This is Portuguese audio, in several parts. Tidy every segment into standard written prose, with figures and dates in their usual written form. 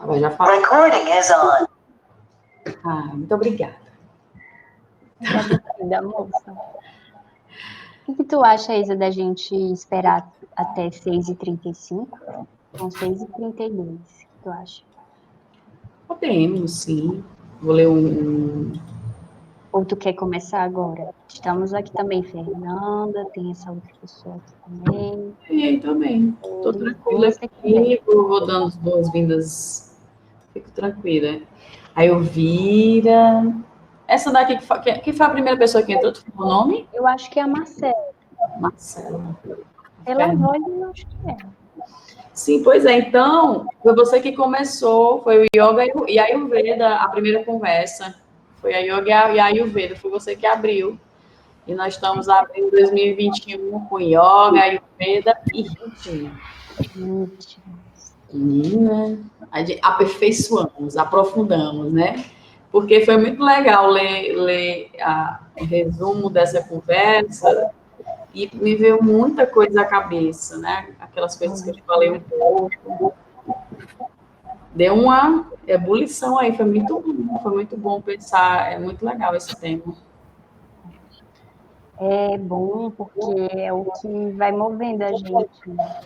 Agora já falou. Recording is on. Ah, muito obrigada. Da moça. O que tu acha, Isa, da gente esperar até 6h35? São 6h32. O que tu acha? Podemos, sim. Vou ler Ou tu quer começar agora? Estamos aqui também, Fernanda, tem essa outra pessoa aqui também. E aí também. Estou tranquila Você quiser. aqui, vou dando as boas-vindas. Fico tranquila. Aí eu vira. Essa daqui, que foi a primeira pessoa que entrou, tu falou o nome? Eu acho que é a Marcela. Marcela. Pela voz, eu acho que é. Sim, pois é. Então, foi você que começou, foi o Yoga e a Ayurveda, a primeira conversa. Foi a Yoga e a Ayurveda, foi você que abriu. E nós estamos abrindo 2021 com Yoga, Ayurveda e Ritmo. Menina, aperfeiçoamos, aprofundamos, né? Porque foi muito legal ler o resumo dessa conversa e me veio muita coisa à cabeça, né? Aquelas coisas que eu te falei um pouco. Deu uma ebulição aí, foi muito bom pensar, é muito legal esse tema. É bom porque é o que vai movendo a gente, né?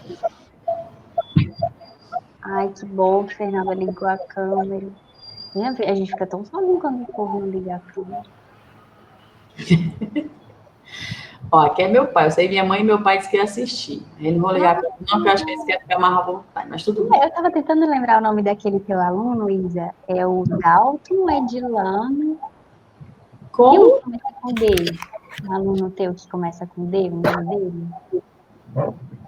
Ai, que bom que Fernanda ligou a câmera. A gente fica tão sozinho quando o povo não liga a câmera. Ó, aqui é meu pai, eu sei minha mãe e meu pai disse que ia assistir. Ele não vou ligar para não, que eu acho que eles querem ficar mais à vontade, mas tudo bem. Eu estava tentando lembrar o nome daquele teu aluno, Isa. É o Dalton Edilano. Tem um Como? que começa com D. Um aluno teu que começa com D, o nome dele?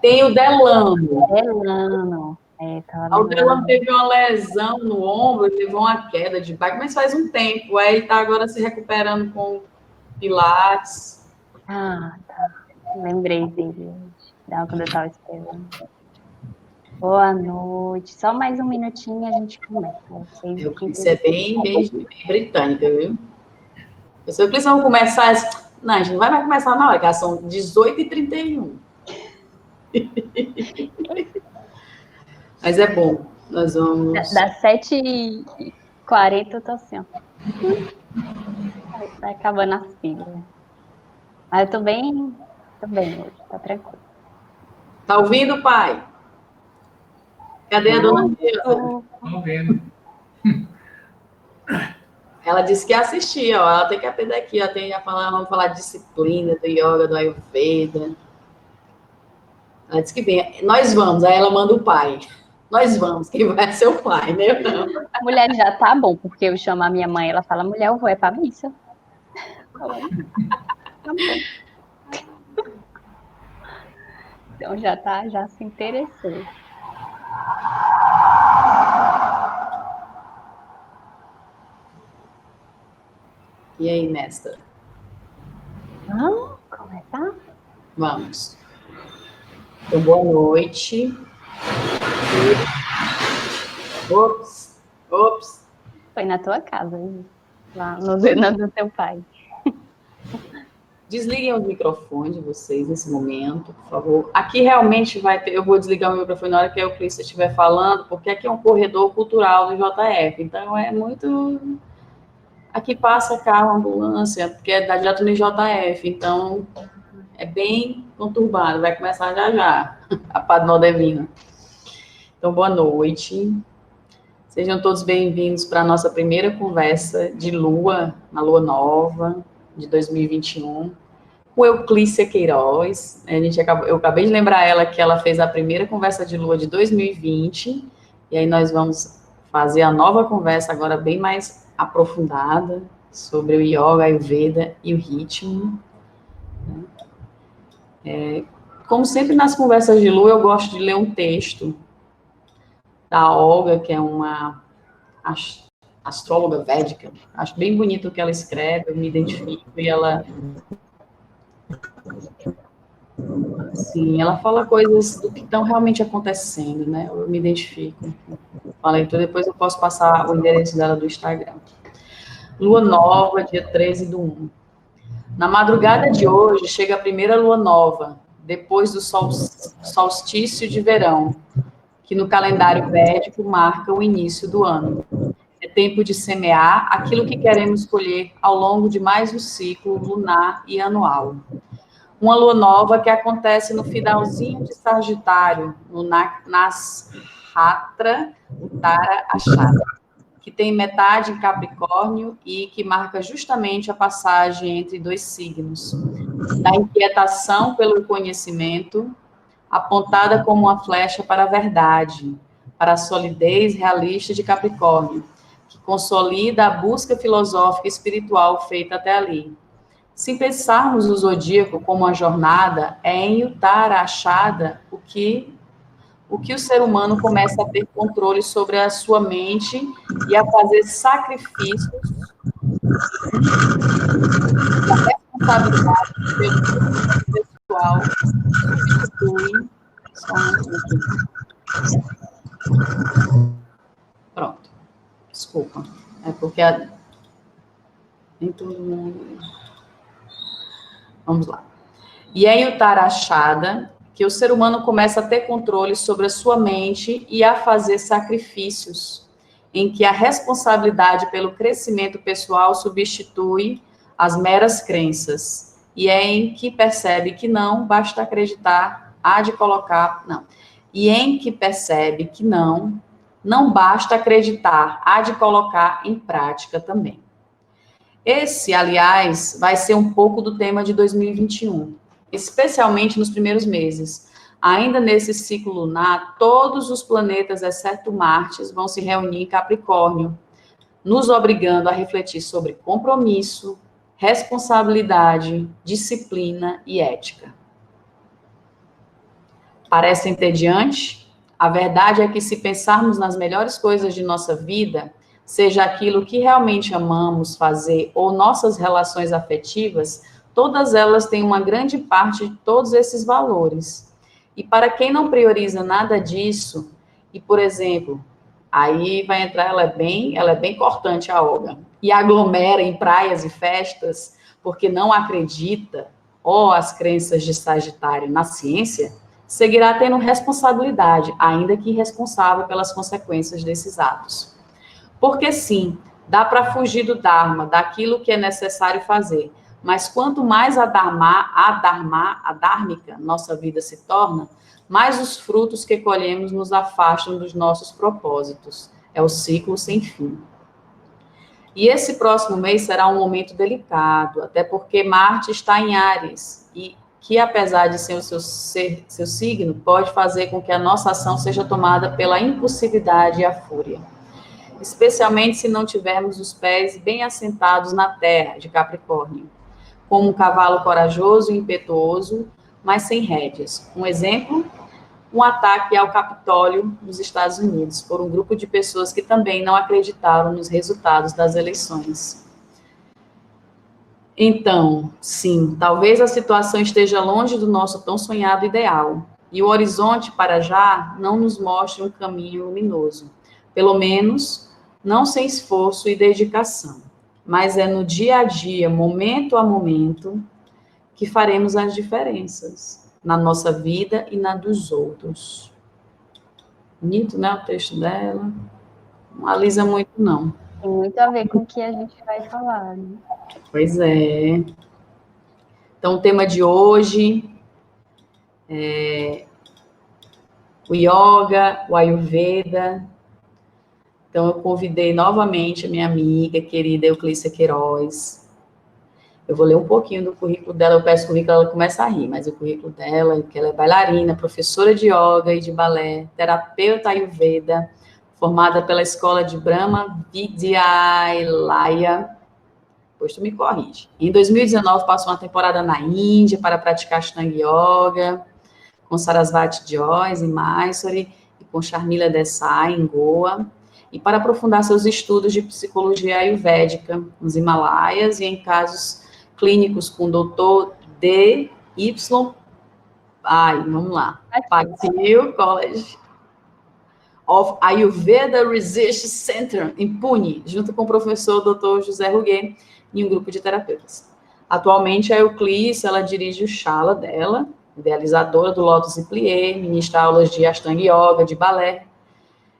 Tem o Delano. Delano. Tava O lembrando. Delano teve uma lesão no ombro, ele teve uma queda de bike, mas faz um tempo. Aí ele está agora se recuperando com Pilates. Ah, tá. Lembrei dele. Não, quando eu estava esperando. Boa noite. Só mais um minutinho e a gente começa. Isso é bem britânica, viu? Eu sei que eles vão começar. Não, a gente não vai mais começar na hora, que são 18h31. Mas é bom. Nós vamos. Das 7h40 eu tô assim, ó. Vai acabando as pilhas. Mas eu tô bem hoje, tá tranquilo. Tá ouvindo, pai? Cadê a dona Andresa? Tô vendo. Ela disse que ia assistir, ó. Ela tem que aprender aqui, ó. Vamos falar de disciplina, do yoga, do Ayurveda. Ela disse que vem. Nós vamos, aí ela manda o pai. Nós vamos, quem vai ser o pai, né? Eu não. A mulher já tá bom, porque eu chamo a minha mãe, ela fala, mulher, eu vou pra missa. Tá bom. Então já se interessou. E aí, mestra? Vamos começar? Vamos. Então, boa noite. Ops. Foi na tua casa, lá no teu pai. Desliguem os microfones de vocês nesse momento, por favor. Aqui realmente vai ter, eu vou desligar o meu microfone na hora que o Clícia estiver falando, porque aqui é um corredor cultural do JF, então é muito... Aqui passa carro, ambulância, porque é direto no JF, então é bem conturbado, vai começar já, a Padre Devina. Então, boa noite. Sejam todos bem-vindos para a nossa primeira conversa de Lua, na Lua Nova, de 2021, com Euclícia Queiroz. Eu acabei de lembrar ela que ela fez a primeira conversa de Lua de 2020, e aí nós vamos fazer a nova conversa agora bem mais aprofundada sobre o Yoga, a Ayurveda e o ritmo. Como sempre nas conversas de Lua, eu gosto de ler um texto da Olga, que é uma astróloga védica. Acho bem bonito o que ela escreve, eu me identifico, e ela... Sim, ela fala coisas do que estão realmente acontecendo, né? Eu me identifico. Falei, então depois eu posso passar o endereço dela do Instagram. Lua Nova, dia 13/1. Na madrugada de hoje, chega a primeira lua nova, depois do solstício de verão, que no calendário védico marca o início do ano. É tempo de semear aquilo que queremos colher ao longo de mais um ciclo lunar e anual. Uma lua nova que acontece no finalzinho de Sagitário, no Nashatra Uttara Ashada, que tem metade em Capricórnio e que marca justamente a passagem entre dois signos, da inquietação pelo conhecimento, apontada como uma flecha para a verdade, para a solidez realista de Capricórnio, que consolida a busca filosófica e espiritual feita até ali. Se pensarmos o zodíaco como uma jornada, é em Uttara Ashada o que o ser humano começa a ter controle sobre a sua mente e a fazer sacrifícios da responsabilidade pelo pessoal substitui. Só pronto. Desculpa. É porque nem todo mundo. Vamos lá. E é em Uttara Ashada que o ser humano começa a ter controle sobre a sua mente e a fazer sacrifícios, em que a responsabilidade pelo crescimento pessoal substitui as meras crenças. E é em que percebe que não basta acreditar, há de colocar, não. E em que percebe que não basta acreditar, há de colocar em prática também. Esse, aliás, vai ser um pouco do tema de 2021, especialmente nos primeiros meses. Ainda nesse ciclo lunar, todos os planetas, exceto Marte, vão se reunir em Capricórnio, nos obrigando a refletir sobre compromisso, responsabilidade, disciplina e ética. Parece entediante? A verdade é que, se pensarmos nas melhores coisas de nossa vida, seja aquilo que realmente amamos fazer ou nossas relações afetivas, todas elas têm uma grande parte de todos esses valores. E para quem não prioriza nada disso, e, por exemplo, aí vai entrar, ela é bem cortante, a Olga, e aglomera em praias e festas, porque não acredita, ou as crenças de Sagitário na ciência, seguirá tendo responsabilidade, ainda que irresponsável pelas consequências desses atos. Porque sim, dá para fugir do Dharma, daquilo que é necessário fazer, mas quanto mais adármica nossa vida se torna, mais os frutos que colhemos nos afastam dos nossos propósitos. É o ciclo sem fim. E esse próximo mês será um momento delicado, até porque Marte está em Áries, e que, apesar de ser o seu signo, pode fazer com que a nossa ação seja tomada pela impulsividade e a fúria. Especialmente se não tivermos os pés bem assentados na terra de Capricórnio, como um cavalo corajoso e impetuoso, mas sem rédeas. Um exemplo, um ataque ao Capitólio nos Estados Unidos, por um grupo de pessoas que também não acreditaram nos resultados das eleições. Então, sim, talvez a situação esteja longe do nosso tão sonhado ideal, e o horizonte para já não nos mostre um caminho luminoso, pelo menos não sem esforço e dedicação, mas é no dia a dia, momento a momento, que faremos as diferenças na nossa vida e na dos outros. Bonito, né, o texto dela? Não alisa muito, não. Tem muito a ver com o que a gente vai falar, né? Pois é. Então, o tema de hoje é o yoga, o Ayurveda. Então, eu convidei novamente a minha amiga querida Euclícia Queiroz. Eu vou ler um pouquinho do currículo dela, eu peço o currículo, ela começa a rir, mas o currículo dela é que ela é bailarina, professora de yoga e de balé, terapeuta Ayurveda, formada pela Escola de Brahma Vidyalaya. Depois tu me corrige. Em 2019, passou uma temporada na Índia para praticar Ashtanga Yoga, com Sarasvati Joyce em Mysore e com Sharmila Desai em Goa, e para aprofundar seus estudos de psicologia ayurvédica nos Himalaias e em casos clínicos com o Dr. D.Y. Vamos lá. Patil College of Ayurveda Research Center, em Pune, junto com o professor Dr. José Ruguet, e um grupo de terapeutas. Atualmente, a Euclícia, ela dirige o Shala dela, idealizadora do Lotus e Plié, ministra aulas de Ashtanga Yoga, de balé,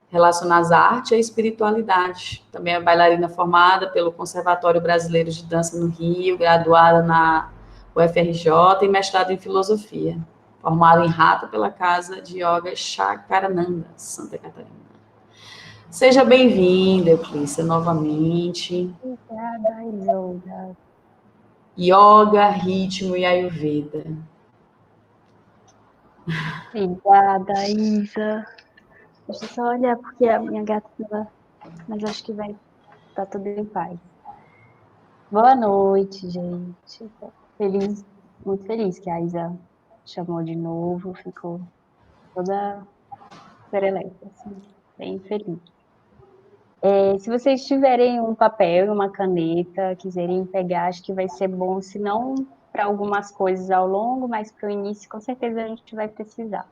relacionadas à arte e à espiritualidade. Também é bailarina formada pelo Conservatório Brasileiro de Dança no Rio, graduada na UFRJ e mestrado em filosofia. Formada em Hatha pela Casa de Yoga Chakarananda, Santa Catarina. Seja bem-vinda, Euclícia, novamente. Obrigada, Isolda. Yoga, ritmo e Ayurveda. Obrigada, Isa. Deixa eu só olhar, porque a minha gata, mas acho que vai estar tudo em paz. Boa noite, gente. Feliz, muito feliz que a Isa chamou de novo, ficou toda serelepe, assim, bem feliz. Se vocês tiverem um papel e uma caneta, quiserem pegar, acho que vai ser bom, se não para algumas coisas ao longo, mas para o início, com certeza a gente vai precisar.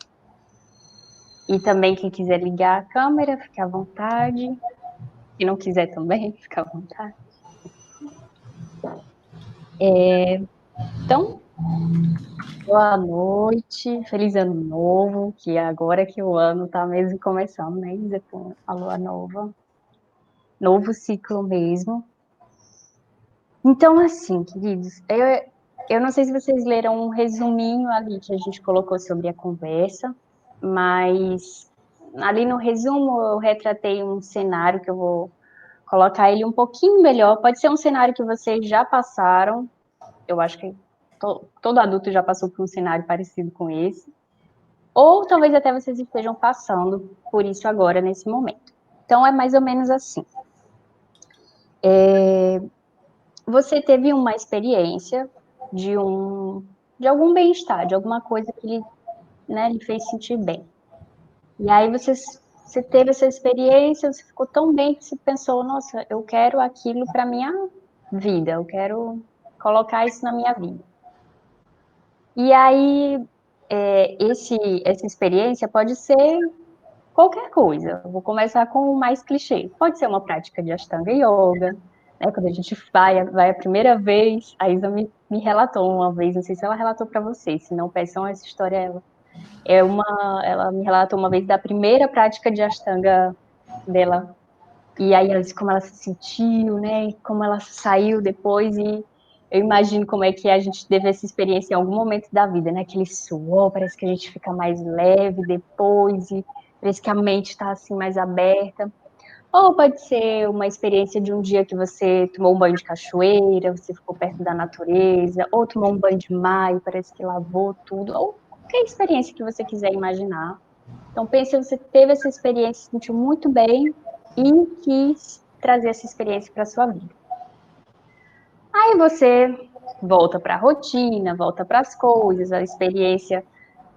E também quem quiser ligar a câmera, fica à vontade. Se não quiser também, fica à vontade. Então, boa noite, feliz ano novo, que agora que o ano está mesmo começando, né, Isa, com a lua nova, novo ciclo mesmo. Então, assim, queridos, eu não sei se vocês leram um resuminho ali que a gente colocou sobre a conversa, mas ali no resumo eu retratei um cenário que eu vou colocar ele um pouquinho melhor. Pode ser um cenário que vocês já passaram, eu acho que todo adulto já passou por um cenário parecido com esse, ou talvez até vocês estejam passando por isso agora, nesse momento. Então, é mais ou menos assim. Você teve uma experiência de algum bem-estar, de alguma coisa que lhe fez sentir bem. E aí você teve essa experiência, você ficou tão bem que você pensou, nossa, eu quero aquilo para minha vida, eu quero colocar isso na minha vida. E aí, essa experiência pode ser qualquer coisa. Eu vou começar com o mais clichê. Pode ser uma prática de Ashtanga Yoga, né? Quando a gente vai a primeira vez, a Isa me relatou uma vez, não sei se ela relatou para vocês, se não, peçam essa história a ela. Ela me relatou uma vez da primeira prática de Ashtanga dela. E aí ela disse como ela se sentiu, né? Como ela saiu depois e eu imagino como é que a gente teve essa experiência em algum momento da vida, né? Aquele suor, parece que a gente fica mais leve depois e parece que a mente está assim mais aberta. Ou pode ser uma experiência de um dia que você tomou um banho de cachoeira, você ficou perto da natureza, ou tomou um banho de mar e parece que lavou tudo, ou qualquer experiência que você quiser imaginar. Então, pense se você teve essa experiência, se sentiu muito bem e quis trazer essa experiência para a sua vida. Aí você volta para a rotina, volta para as coisas, a experiência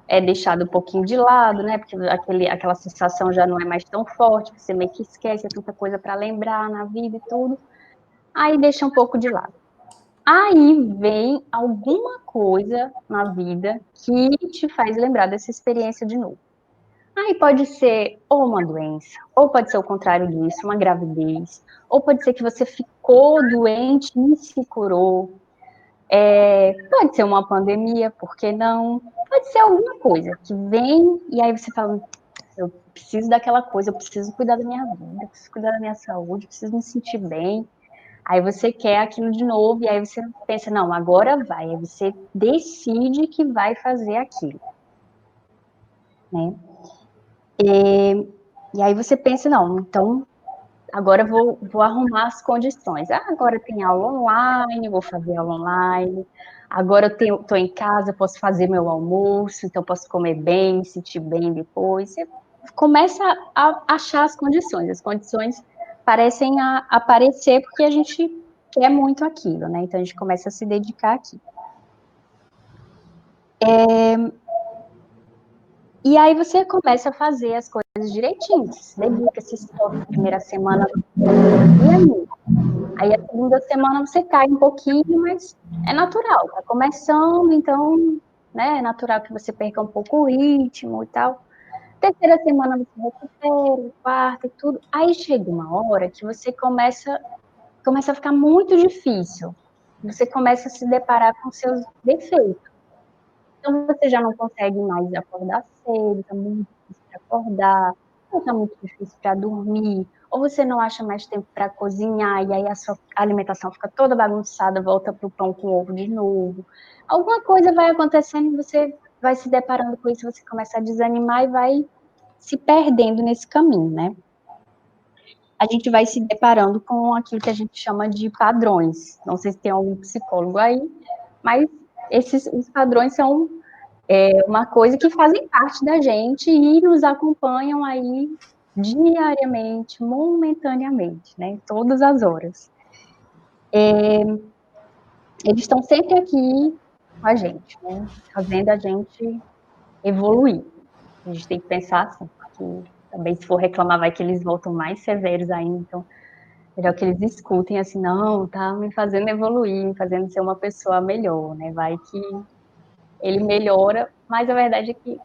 é deixada um pouquinho de lado, né? Porque aquela sensação já não é mais tão forte, você meio que esquece, é tanta coisa para lembrar na vida e tudo. Aí deixa um pouco de lado. Aí vem alguma coisa na vida que te faz lembrar dessa experiência de novo. Aí pode ser ou uma doença, ou pode ser o contrário disso, uma gravidez, ou pode ser que você ficou doente e se curou. Pode ser uma pandemia, por que não? Pode ser alguma coisa que vem e aí você fala, eu preciso daquela coisa, eu preciso cuidar da minha vida, eu preciso cuidar da minha saúde, eu preciso me sentir bem. Aí você quer aquilo de novo e aí você pensa, não, agora vai. Aí você decide que vai fazer aquilo, né? E aí você pensa, não, então agora eu vou arrumar as condições. Agora tem aula online, vou fazer aula online. Agora eu estou em casa, posso fazer meu almoço, então posso comer bem, sentir bem depois. Você começa a achar as condições. As condições parecem aparecer porque a gente quer muito aquilo, né? Então a gente começa a se dedicar aqui. E aí você começa a fazer as coisas direitinho, se dedica, se esforça. A primeira semana e aí a segunda semana você cai um pouquinho, mas é natural, tá começando, então, né, é natural que você perca um pouco o ritmo e tal. Terceira semana você recupera, quarta e tudo. Aí chega uma hora que você começa a ficar muito difícil. Você começa a se deparar com seus defeitos. Então, você já não consegue mais acordar cedo, está muito difícil para acordar, ou está muito difícil para dormir, ou você não acha mais tempo para cozinhar, e aí a sua alimentação fica toda bagunçada, volta para o pão com ovo de novo. Alguma coisa vai acontecendo e você vai se deparando com isso, você começa a desanimar e vai se perdendo nesse caminho, né? A gente vai se deparando com aquilo que a gente chama de padrões. Não sei se tem algum psicólogo aí, mas os padrões são uma coisa que fazem parte da gente e nos acompanham aí diariamente, momentaneamente, né? Todas as horas. Eles estão sempre aqui com a gente, né? Fazendo a gente evoluir. A gente tem que pensar assim, porque também se for reclamar, vai que eles voltam mais severos ainda, então melhor que eles escutem assim, não, tá me fazendo evoluir, me fazendo ser uma pessoa melhor, né? Vai que ele melhora, mas a verdade é que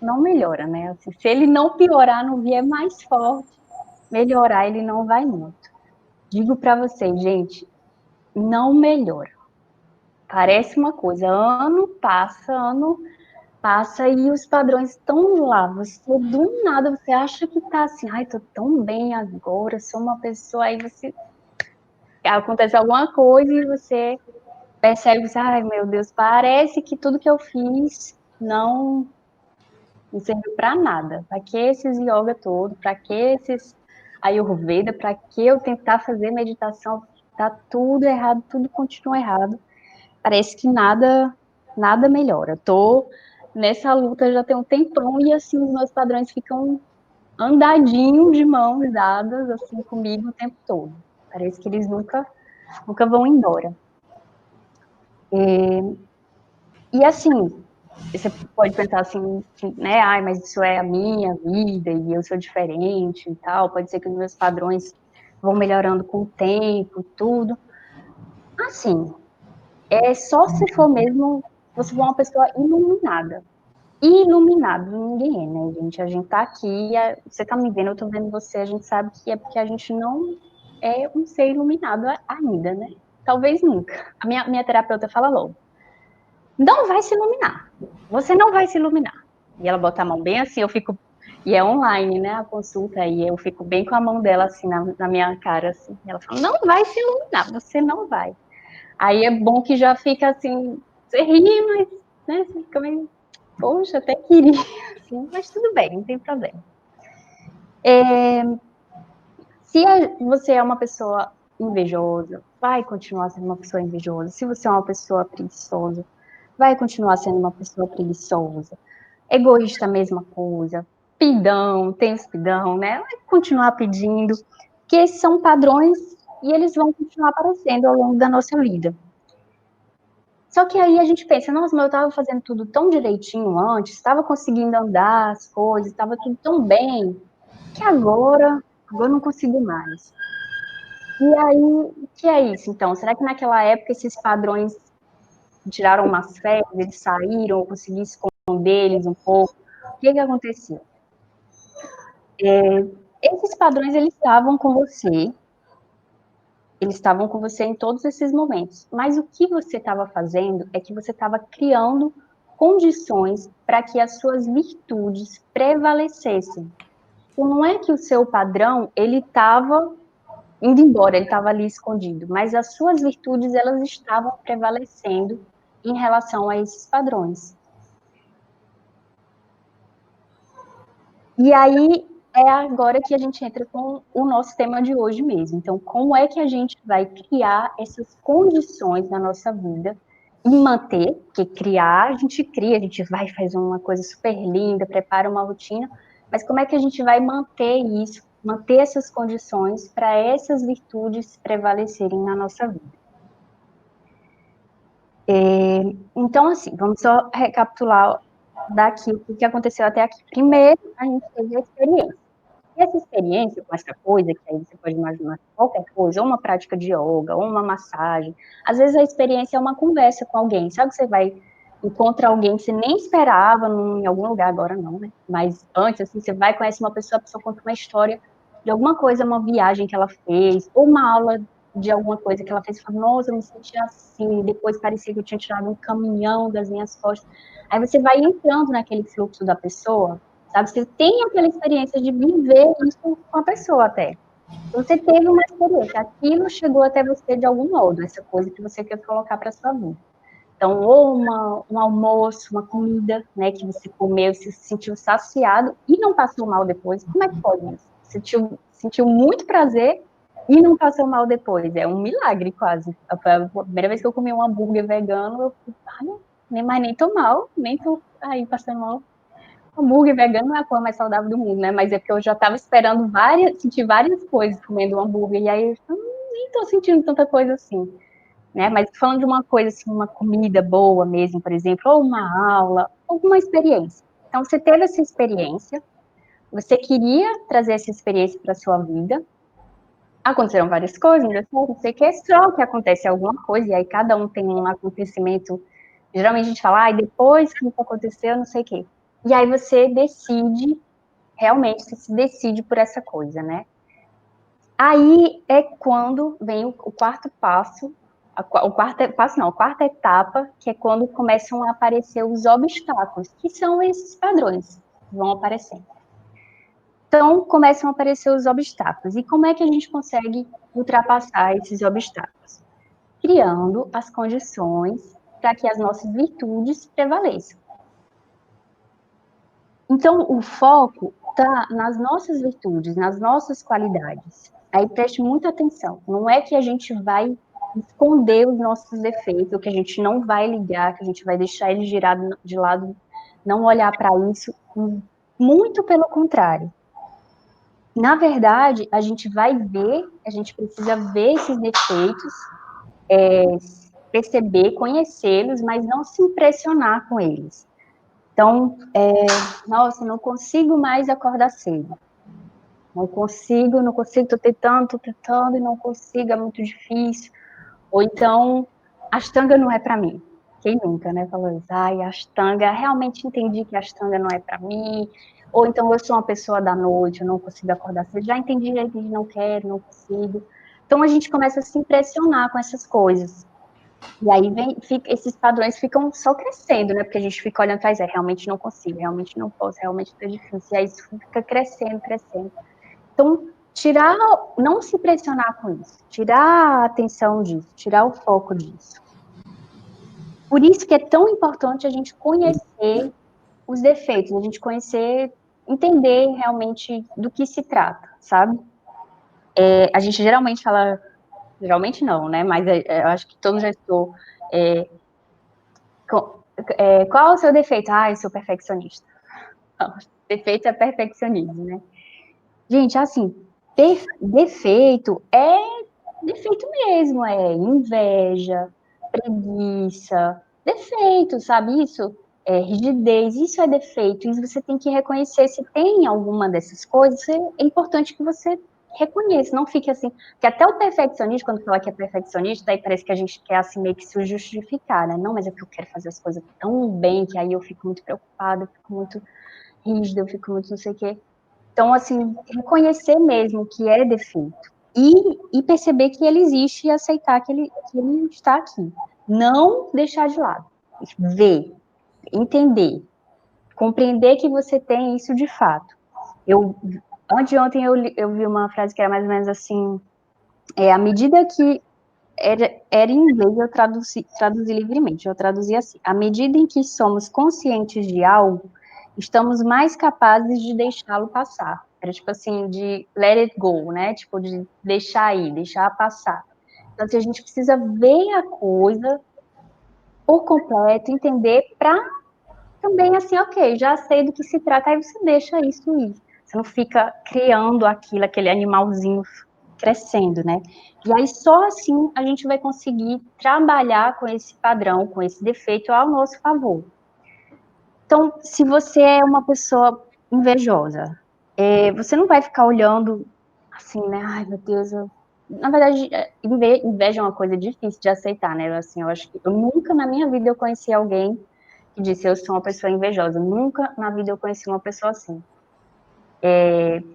não melhora, né? Assim, se ele não piorar, não vier mais forte, melhorar ele não vai muito. Digo para vocês, gente, não melhora. Parece uma coisa, ano passa e os padrões estão lá. Você, do nada, você acha que tá assim, ai, tô tão bem agora, sou uma pessoa, aí você acontece alguma coisa e você percebe, ai, meu Deus, parece que tudo que eu fiz não serviu para nada. Para que esses yoga todo? Para que esses Ayurveda? Para que eu tentar fazer meditação? Tá tudo errado, tudo continua errado. Parece que nada melhora. Tô nessa luta já tem um tempão e assim os meus padrões ficam andadinhos de mãos dadas assim comigo o tempo todo. Parece que eles nunca vão embora. E assim, você pode pensar assim, né? Ai, mas isso é a minha vida e eu sou diferente e tal. Pode ser que os meus padrões vão melhorando com o tempo, tudo. Assim, é só se for mesmo você for uma pessoa iluminada. Iluminado, ninguém é, né, gente? A gente tá aqui, você tá me vendo, eu tô vendo você, a gente sabe que é porque a gente não é um ser iluminado ainda, né? Talvez nunca. A minha terapeuta fala logo. Não vai se iluminar. Você não vai se iluminar. E ela bota a mão bem assim, eu fico. E é online, né? A consulta, e eu fico bem com a mão dela assim na minha cara, assim. Ela fala: não vai se iluminar, você não vai. Aí é bom que já fica assim, você ri, mas, né? Você fica meio, poxa, até queria, assim, mas tudo bem, não tem problema. Se você é uma pessoa invejosa, vai continuar sendo uma pessoa invejosa. Se você é uma pessoa preguiçosa, vai continuar sendo uma pessoa preguiçosa. Egoísta, a mesma coisa. Pidão, tem os pidão, né? Vai continuar pedindo, que esses são padrões e eles vão continuar aparecendo ao longo da nossa vida. Só que aí a gente pensa, nossa, mas eu estava fazendo tudo tão direitinho antes, estava conseguindo andar as coisas, estava tudo tão bem, que agora eu não consigo mais. E aí, o que é isso, então? Será que naquela época esses padrões tiraram umas férias, eles saíram, eu consegui esconder eles um pouco? O que aconteceu? Esses padrões, eles estavam com você em todos esses momentos, mas o que você estava fazendo é que você estava criando condições para que as suas virtudes prevalecessem. Então, não é que o seu padrão, ele estava indo embora, ele estava ali escondido, mas as suas virtudes, elas estavam prevalecendo em relação a esses padrões. E aí é agora que a gente entra com o nosso tema de hoje mesmo. Então, como é que a gente vai criar essas condições na nossa vida e manter, porque criar, a gente cria, a gente vai fazer uma coisa super linda, prepara uma rotina, mas como é que a gente vai manter isso, manter essas condições para essas virtudes prevalecerem na nossa vida? Então, assim, vamos só recapitular daqui o que aconteceu até aqui. Primeiro, a gente teve a experiência. E essa experiência com essa coisa, que aí você pode imaginar qualquer coisa, ou uma prática de yoga, ou uma massagem, às vezes a experiência é uma conversa com alguém, sabe que você vai encontrar alguém que você nem esperava em algum lugar, agora não, né? Mas antes, assim, você conhece uma pessoa, a pessoa conta uma história de alguma coisa, uma viagem que ela fez, ou uma aula de alguma coisa que ela fez, fala, nossa, eu me senti assim, depois parecia que eu tinha tirado um caminhão das minhas costas. Aí você vai entrando naquele fluxo da pessoa, sabe? Você tem aquela experiência de viver isso com a pessoa até. Você teve uma experiência, aquilo chegou até você de algum modo, essa coisa que você quer colocar para sua vida. Então, ou um almoço, uma comida, né, que você comeu, se sentiu saciado e não passou mal depois, como é que pode isso? Sentiu muito prazer e não passou mal depois, é um milagre quase. A primeira vez que eu comi um hambúrguer vegano, eu falei, nem tô mal, nem tô aí passando mal. Hambúrguer vegano não é a coisa mais saudável do mundo, né? Mas é porque eu já estava esperando sentir várias coisas comendo um hambúrguer, e aí eu nem tô sentindo tanta coisa assim, né? Mas falando de uma coisa assim, uma comida boa mesmo, por exemplo, ou uma aula, alguma experiência. Então, você teve essa experiência, você queria trazer essa experiência para sua vida, aconteceram várias coisas, não sei o que, só que acontece alguma coisa, e aí cada um tem um acontecimento, geralmente a gente fala, depois que isso aconteceu, não sei o quê. E aí você decide, realmente, você se decide por essa coisa, né? Aí é quando vem o quarto passo, o quarto passo não, a quarta etapa, que é quando começam a aparecer os obstáculos, que são esses padrões que vão aparecendo. Então, começam a aparecer os obstáculos. E como é que a gente consegue ultrapassar esses obstáculos? Criando as condições para que as nossas virtudes prevaleçam. Então, o foco está nas nossas virtudes, nas nossas qualidades. Aí preste muita atenção. Não é que a gente vai esconder os nossos defeitos, que a gente não vai ligar, que a gente vai deixar eles girados de lado, não olhar para isso. Muito pelo contrário. Na verdade, a gente vai ver, a gente precisa ver esses defeitos, perceber, conhecê-los, mas não se impressionar com eles. Então, nossa, não consigo mais acordar cedo. Não consigo, tô tentando e não consigo, é muito difícil. Ou então, a Ashtanga não é para mim. Quem nunca, né? Falou isso, a Ashtanga, realmente entendi que a Ashtanga não é para mim. Ou então, eu sou uma pessoa da noite, eu não consigo acordar cedo. Já entendi, não quero, não consigo. Então, a gente começa a se impressionar com essas coisas. E aí esses padrões ficam só crescendo, né? Porque a gente fica olhando atrás, realmente não consigo, realmente não posso, realmente está difícil. E aí isso fica crescendo, crescendo. Então, não se pressionar com isso, tirar a atenção disso, tirar o foco disso. Por isso que é tão importante a gente conhecer os defeitos, a gente conhecer, entender realmente do que se trata, sabe? A gente geralmente fala, geralmente não, né? Mas eu acho que todo gestor qual é o seu defeito? Eu sou perfeccionista. Não, defeito é perfeccionismo, né? Gente, assim, defeito é defeito mesmo, é inveja, preguiça, defeito, sabe isso? Rigidez, isso é defeito, e você tem que reconhecer se tem alguma dessas coisas, é importante que você reconheça, não fique assim, porque até o perfeccionista, quando fala que é perfeccionista, aí parece que a gente quer assim meio que se justificar, né? Não, mas é que eu quero fazer as coisas tão bem, que aí eu fico muito preocupada, eu fico muito rígida, eu fico muito não sei o quê. Então, assim, reconhecer mesmo que é defeito e perceber que ele existe e aceitar que ele está aqui. Não deixar de lado. Ver, entender, compreender que você tem isso de fato. Anteontem eu vi uma frase que era mais ou menos assim, à medida que era em inglês, eu traduzi livremente, eu traduzi assim, à medida em que somos conscientes de algo, estamos mais capazes de deixá-lo passar. Era tipo assim, de let it go, né? Tipo, de deixar ir, deixar passar. Então, assim, a gente precisa ver a coisa por completo, entender, para também, assim, ok, já sei do que se trata, aí você deixa isso ir. Você não fica criando aquele animalzinho crescendo, né? E aí só assim a gente vai conseguir trabalhar com esse padrão, com esse defeito ao nosso favor. Então, se você é uma pessoa invejosa, você não vai ficar olhando assim, né? Ai, meu Deus, na verdade, inveja é uma coisa difícil de aceitar, né? Assim, eu acho que eu nunca na minha vida eu conheci alguém que disse eu sou uma pessoa invejosa. Nunca na vida eu conheci uma pessoa assim.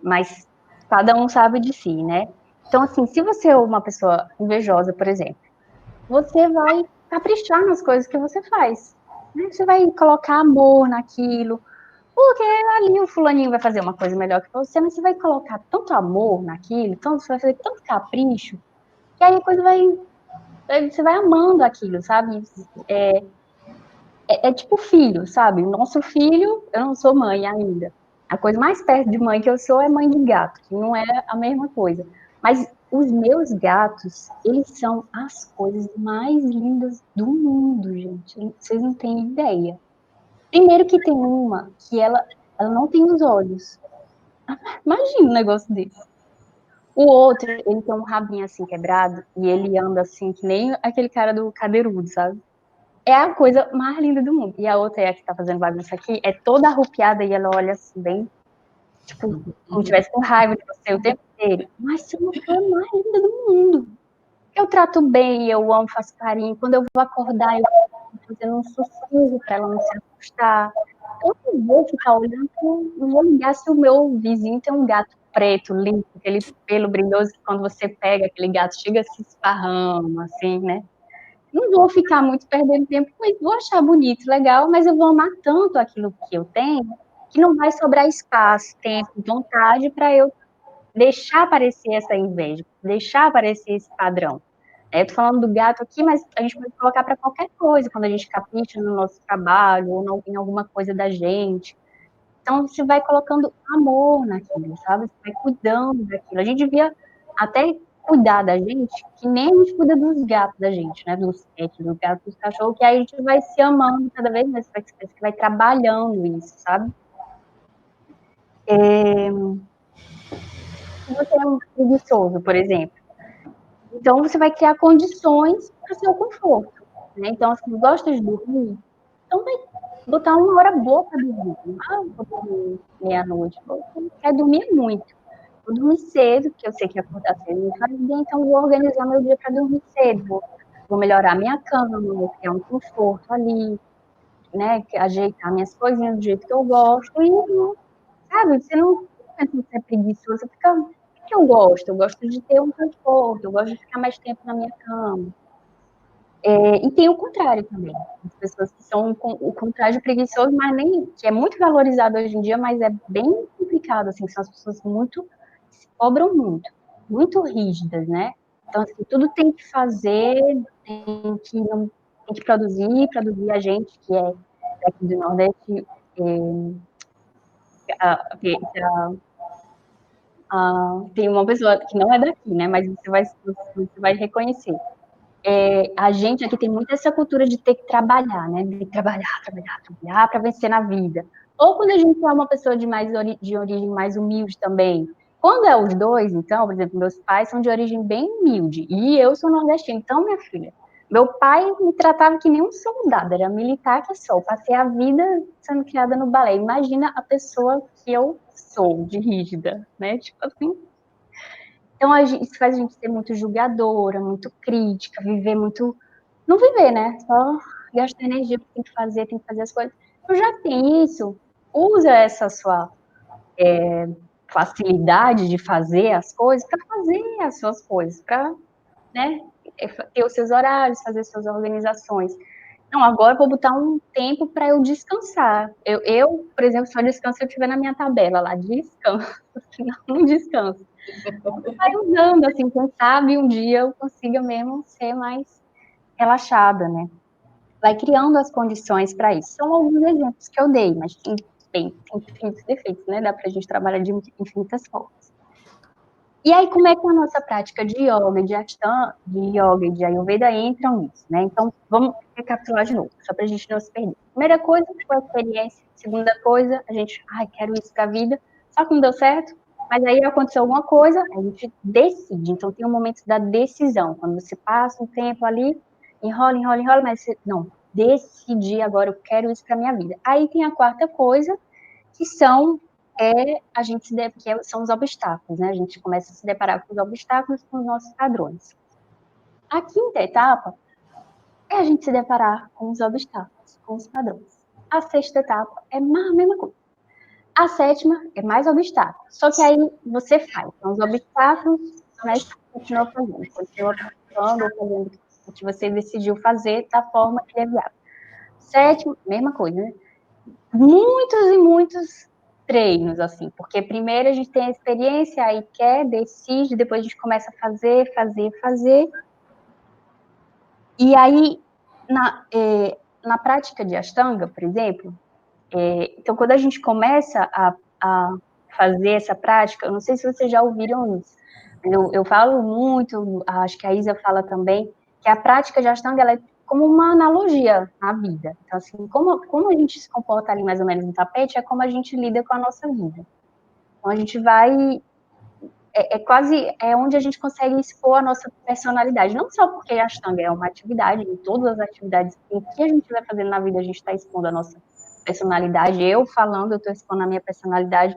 Mas cada um sabe de si, né? Então, assim, se você é uma pessoa invejosa, por exemplo, você vai caprichar nas coisas que você faz. Né? Você vai colocar amor naquilo, porque ali o fulaninho vai fazer uma coisa melhor que você, mas você vai colocar tanto amor naquilo, então você vai fazer tanto capricho, que aí a coisa você vai amando aquilo, sabe? É tipo filho, sabe? O nosso filho, eu não sou mãe ainda. A coisa mais perto de mãe que eu sou é mãe de gato, que não é a mesma coisa. Mas os meus gatos, eles são as coisas mais lindas do mundo, gente. Vocês não têm ideia. Primeiro que tem uma que ela não tem os olhos. Imagina um negócio desse. O outro, ele tem um rabinho assim quebrado e ele anda assim que nem aquele cara do Cadeirudo, sabe? É a coisa mais linda do mundo. E a outra é a que tá fazendo bagunça aqui, é toda arrupiada e ela olha assim, bem, tipo, como se tivesse com raiva de você o tempo inteiro. Mas é uma coisa mais linda do mundo. Eu trato bem, eu amo, faço carinho. Quando eu vou acordar, eu vou fazendo um sussurro para ela não se assustar. Eu não vou ficar olhando, não vou ligar se o meu vizinho tem um gato preto, limpo, aquele pelo brilhoso que quando você pega, aquele gato chega se esparrama, assim, né? Não vou ficar muito perdendo tempo com isso. Vou achar bonito, legal, mas eu vou amar tanto aquilo que eu tenho que não vai sobrar espaço, tempo, vontade para eu deixar aparecer essa inveja, deixar aparecer esse padrão. Eu tô falando do gato aqui, mas a gente pode colocar para qualquer coisa, quando a gente capricha no nosso trabalho ou em alguma coisa da gente. Então, você vai colocando amor naquilo, sabe? Você vai cuidando daquilo. A gente devia até cuidar da gente, que nem a gente cuida dos gatos da gente, né? Dos pets, dos gatos, dos cachorros, que aí a gente vai se amando cada vez mais, você vai trabalhando isso, sabe? Se você é um preguiçoso, por exemplo, então você vai criar condições para o seu conforto, né? Então, se você gosta de dormir, então vai botar uma hora boa para dormir. Ah, vou dormir meia-noite. Você quer dormir muito. Vou dormir cedo, porque eu sei que acordar cedo me faz bem, então vou organizar meu dia para dormir cedo. Vou melhorar minha cama, vou criar um conforto ali, né? Ajeitar minhas coisinhas do jeito que eu gosto. E, sabe, você não pensa em ser preguiçoso, você fica. O que eu gosto? Eu gosto de ter um conforto, eu gosto de ficar mais tempo na minha cama. E tem o contrário também. As pessoas que são o contrário de preguiçoso, mas nem que é muito valorizado hoje em dia, mas é bem complicado, assim, são as pessoas muito se cobram muito rígidas, né? Então, assim, tudo tem que fazer, tem que, não, tem que produzir a gente, que é daqui do Nordeste, tem uma pessoa que não é daqui, né? Mas você vai reconhecer. A gente aqui tem muito essa cultura de ter que trabalhar, né? De trabalhar para vencer na vida. Ou quando a gente é uma pessoa de origem mais humilde também. Quando é os dois, então, por exemplo, meus pais são de origem bem humilde e eu sou nordestina. Então, minha filha, meu pai me tratava que nem um soldado, era militar que sou. Passei a vida sendo criada no balé. Imagina a pessoa que eu sou, de rígida, né? Tipo assim, então, isso faz a gente ser muito julgadora, muito crítica, viver muito. Não viver, né? Só gastar energia porque tem que fazer as coisas. Então, já que tem isso, usa essa sua facilidade de fazer as coisas para fazer as suas coisas, para, né, ter os seus horários, fazer suas organizações. Não, agora eu vou botar um tempo para eu descansar. Por exemplo, só descanso se eu estiver na minha tabela lá, descanso, senão não descanso. Vai usando, assim, quem sabe um dia eu consiga mesmo ser mais relaxada, né? Vai criando as condições para isso. São alguns exemplos que eu dei, mas tem infinitos defeitos, né? Dá para a gente trabalhar de infinitas formas. E aí, como é que a nossa prática de yoga, e de Ayurveda entram nisso, né? Então, vamos recapitular de novo, só para a gente não se perder. Primeira coisa foi a experiência. Segunda coisa, a gente, quero isso para a vida, só que não deu certo, mas aí aconteceu alguma coisa, a gente decide. Então, tem um momento da decisão, quando você passa um tempo ali, enrola, mas você, não, decidi agora, eu quero isso para minha vida. Aí tem a quarta coisa, que são são os obstáculos, né? A gente começa a se deparar com os obstáculos, com os nossos padrões. A quinta etapa é a gente se deparar com os obstáculos, com os padrões. A sexta etapa é a mesma coisa. A sétima é mais obstáculos. Só que aí você faz. Então, os obstáculos mas continua fazendo, continua praticando ou fazendo o que você decidiu fazer da forma que é viável. Sétimo, mesma coisa, né? Muitos e muitos treinos, assim, porque primeiro a gente tem a experiência, aí quer, decide, depois a gente começa a fazer, e aí, na prática de Ashtanga, por exemplo, então quando a gente começa a fazer essa prática, eu não sei se vocês já ouviram isso, eu falo muito, acho que a Isa fala também, que a prática de Ashtanga, ela é como uma analogia à vida. Então, assim, como a gente se comporta ali mais ou menos no tapete, é como a gente lida com a nossa vida. Então, a gente vai, quase, é onde a gente consegue expor a nossa personalidade. Não só porque a Ashtanga é uma atividade, em todas as atividades, o que a gente vai fazendo na vida, a gente está expondo a nossa personalidade. Eu falando, eu estou expondo a minha personalidade.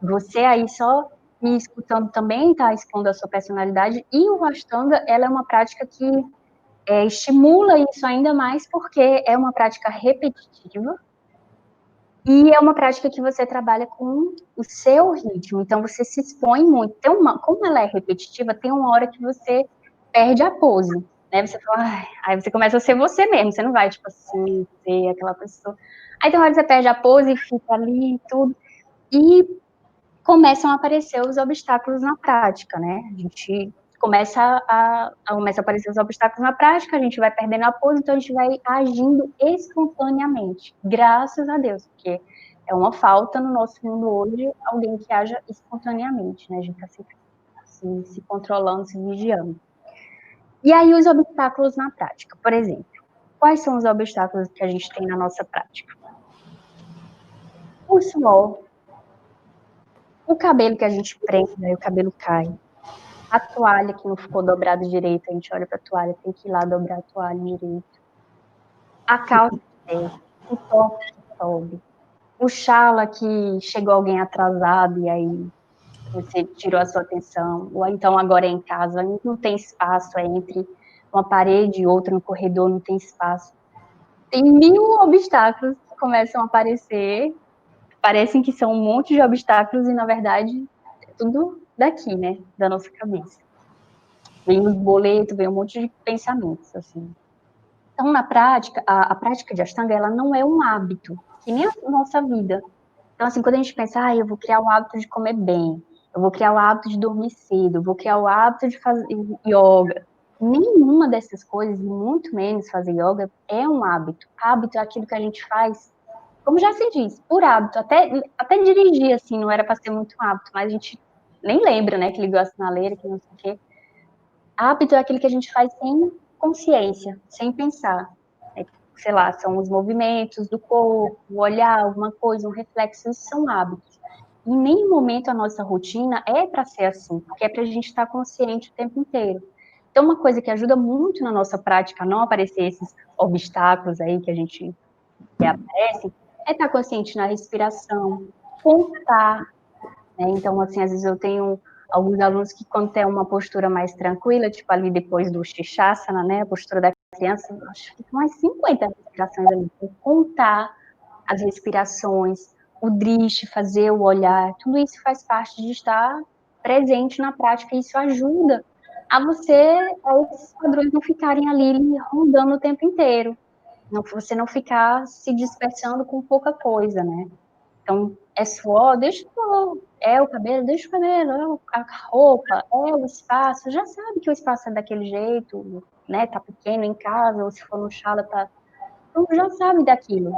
Você aí só me escutando também está expondo a sua personalidade. E o Ashtanga, ela é uma prática que estimula isso ainda mais, porque é uma prática repetitiva e é uma prática que você trabalha com o seu ritmo. Então, você se expõe muito. Como ela é repetitiva, tem uma hora que você perde a pose, né? Você fala, ai, aí você começa a ser você mesmo, você não vai, tipo assim, ser aquela pessoa. Aí tem uma hora que você perde a pose e fica ali e tudo. E começam a aparecer os obstáculos na prática, né? A gente começa a aparecer os obstáculos na prática, a gente vai perdendo a pose, então a gente vai agindo espontaneamente, graças a Deus, porque é uma falta no nosso mundo hoje alguém que haja espontaneamente, né? A gente está sempre se controlando, se vigiando. E aí os obstáculos na prática, por exemplo, quais são os obstáculos que a gente tem na nossa prática? O suor, o cabelo que a gente prende, aí o cabelo cai. A toalha que não ficou dobrada direito, a gente olha para a toalha, tem que ir lá dobrar a toalha direito. A calça que desce, o top que sobe, o chala que chegou alguém atrasado e aí você tirou a sua atenção, ou então agora é em casa, não tem espaço, é entre uma parede e outra no corredor, não tem espaço. Tem 1000 obstáculos que começam a aparecer, parecem que são um monte de obstáculos e na verdade é tudo daqui, né, da nossa cabeça. Vem os boletos, vem um monte de pensamentos, assim. Então, na prática, a prática de Ashtanga, ela não é um hábito, que nem a nossa vida. Então, assim, quando a gente pensa, eu vou criar o hábito de comer bem, eu vou criar o hábito de dormir cedo, eu vou criar o hábito de fazer yoga. Nenhuma dessas coisas, e muito menos fazer yoga, é um hábito. Hábito é aquilo que a gente faz, como já se diz, por hábito. Até dirigir, assim, não era para ser muito um hábito, mas a gente nem lembra, né, que ligou a sinaleira, que não sei o quê. Hábito é aquele que a gente faz sem consciência, sem pensar. Sei lá, são os movimentos do corpo, o olhar, alguma coisa, um reflexo, isso são hábitos. Em nenhum momento a nossa rotina é para ser assim, porque é para a gente estar consciente o tempo inteiro. Então, uma coisa que ajuda muito na nossa prática a não aparecer esses obstáculos aí que aparecem, é estar consciente na respiração, contar, né? Então, assim, às vezes eu tenho alguns alunos que, quando tem uma postura mais tranquila, tipo ali depois do Shishasana, né, a postura da criança, acho que ficam umas 50 respirações ali. Então, contar as respirações, o drish, fazer o olhar, tudo isso faz parte de estar presente na prática, e isso ajuda a esses padrões não ficarem ali rondando o tempo inteiro, você não ficar se dispersando com pouca coisa, né? Então, é suor, deixa o suor, é o cabelo, deixa o cabelo, é a roupa, é o espaço, já sabe que o espaço é daquele jeito, né, tá pequeno em casa, ou se for no chala, tá, então já sabe daquilo,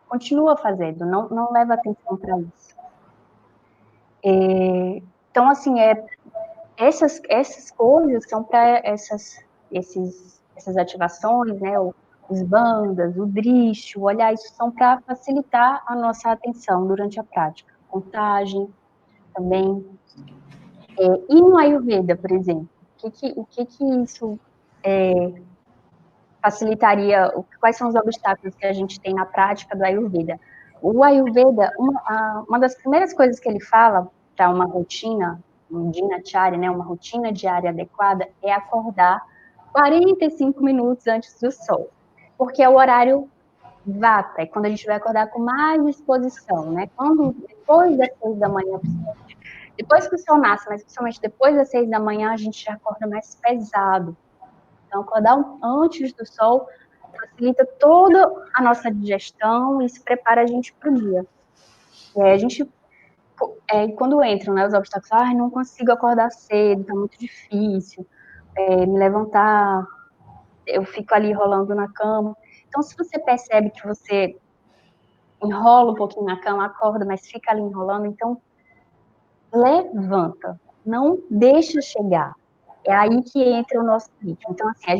continua fazendo, não leva atenção para isso. Então, assim, essas coisas são para essas ativações, né, os bandas, o drish, o olhar, isso são para facilitar a nossa atenção durante a prática. Contagem também. E no Ayurveda, por exemplo, o que isso facilitaria, quais são os obstáculos que a gente tem na prática do Ayurveda? O Ayurveda, uma das primeiras coisas que ele fala para uma rotina, um dinacharya, né, uma rotina diária adequada, é acordar 45 minutos antes do sol, porque é o horário vata, é quando a gente vai acordar com mais disposição, né? Quando, depois das 6 da manhã, depois que o sol nasce, mas principalmente depois das 6 da manhã, a gente já acorda mais pesado. Então, acordar antes do sol facilita toda a nossa digestão e se prepara a gente para o dia. E aí a gente, quando entram, né, os obstáculos, não consigo acordar cedo, tá muito difícil, me levantar, eu fico ali rolando na cama. Então, se você percebe que você enrola um pouquinho na cama, acorda, mas fica ali enrolando, então levanta, não deixa chegar. É aí que entra o nosso ritmo. Então, assim, a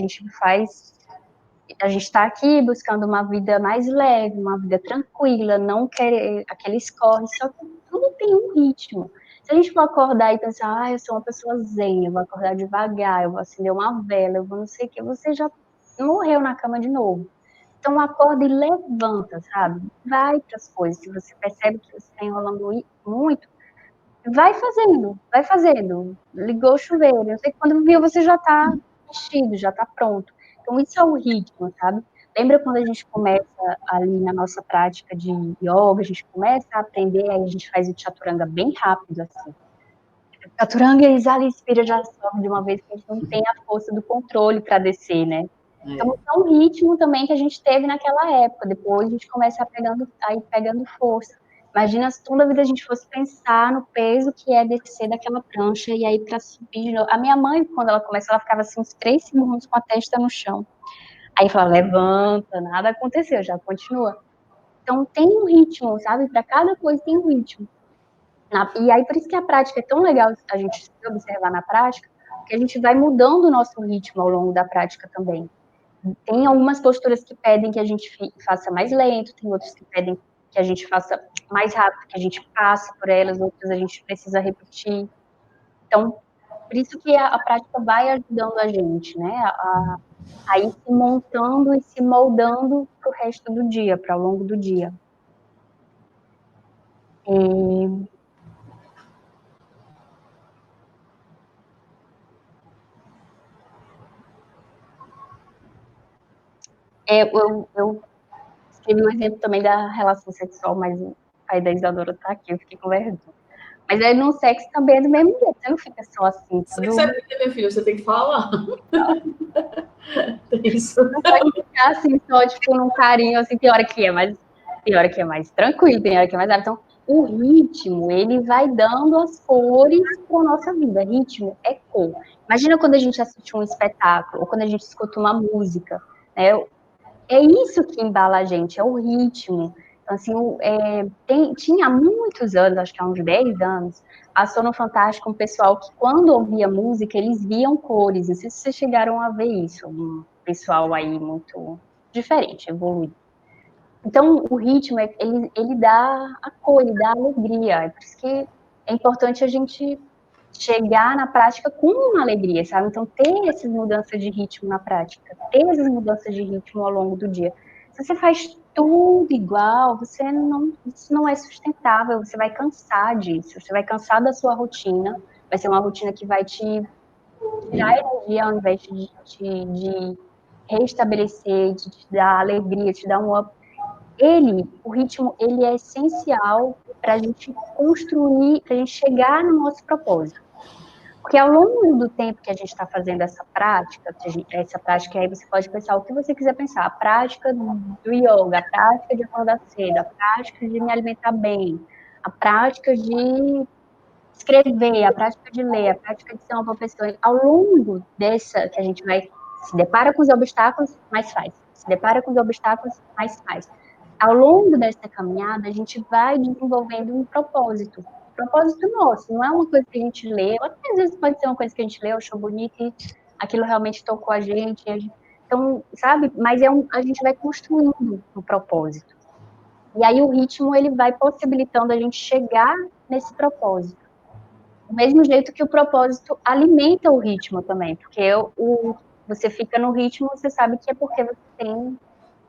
gente está aqui buscando uma vida mais leve, uma vida tranquila, não querer aqueles corre, só que tudo tem um ritmo. Se a gente for acordar e pensar, eu sou uma pessoa zen, eu vou acordar devagar, eu vou acender uma vela, eu vou não sei o que, você já morreu na cama de novo. Então, acorda e levanta, sabe? Vai para as coisas. Se você percebe que você está enrolando muito, vai fazendo, vai fazendo. Ligou o chuveiro. Eu sei que quando viu, você já está vestido, já está pronto. Então, isso é o ritmo, sabe? Lembra quando a gente começa ali na nossa prática de yoga, a gente começa a aprender, aí a gente faz o chaturanga bem rápido, assim. O chaturanga, exala, inspira, já sobe de uma vez, que a gente não tem a força do controle para descer, né? Então, é um ritmo também que a gente teve naquela época. Depois a gente começa a ir pegando força. Imagina se toda a vida a gente fosse pensar no peso que é descer daquela prancha e aí para subir de novo. A minha mãe, quando ela começou, ela ficava assim uns 3 segundos com a testa no chão. Aí falava, levanta, nada aconteceu, já continua. Então tem um ritmo, sabe? Para cada coisa tem um ritmo. E aí por isso que a prática é tão legal a gente se observar na prática, porque a gente vai mudando o nosso ritmo ao longo da prática também. Tem algumas posturas que pedem que a gente faça mais lento, tem outras que pedem que a gente faça mais rápido, que a gente passe por elas, outras a gente precisa repetir. Então, por isso que a prática vai ajudando a gente, né, a ir se montando e se moldando para o resto do dia, para o longo do dia. Eu escrevi um exemplo também da relação sexual, mas o pai da Isadora tá aqui, eu fiquei com vergonha. Mas aí no sexo também é do mesmo jeito, você não fica só assim, Sexo é vida, meu filho, você tem que falar. Isso. Não pode ficar assim, só tipo num carinho, assim, tem hora que é mais tranquilo, tem hora que é mais. Então, o ritmo, ele vai dando as cores para a nossa vida. Ritmo é cor. Imagina quando a gente assiste um espetáculo, ou quando a gente escuta uma música, né? É isso que embala a gente, é o ritmo. Então, assim, tinha há muitos anos, acho que há uns 10 anos, passou no Fantástico um pessoal que, quando ouvia música, eles viam cores. Não sei se vocês chegaram a ver isso, um pessoal aí muito diferente, evoluído. Então, o ritmo, ele dá a cor, ele dá a alegria. É por isso que é importante a gente chegar na prática com uma alegria, sabe? Então, ter essas mudanças de ritmo na prática, ter essas mudanças de ritmo ao longo do dia. Se você faz tudo igual, isso não é sustentável, você vai cansar disso, você vai cansar da sua rotina, vai ser uma rotina que vai te tirar energia ao invés de restabelecer, de te dar alegria, te dar um up. O ritmo, ele é essencial para a gente construir, para a gente chegar no nosso propósito. Porque ao longo do tempo que a gente está fazendo essa prática, aí você pode pensar o que você quiser pensar, a prática do yoga, a prática de acordar cedo, a prática de me alimentar bem, a prática de escrever, a prática de ler, a prática de ser uma boa pessoa. Ao longo dessa, que a gente vai se depara com os obstáculos, mais faz. Se depara com os obstáculos, mais faz. Ao longo dessa caminhada, a gente vai desenvolvendo um propósito nosso, não é uma coisa que a gente lê, ou até às vezes pode ser uma coisa que a gente leu, achou bonita e aquilo realmente tocou a gente. Então, sabe? Mas a gente vai construindo um propósito. E aí o ritmo, ele vai possibilitando a gente chegar nesse propósito. Do mesmo jeito que o propósito alimenta o ritmo também, porque você fica no ritmo, você sabe que é porque você tem,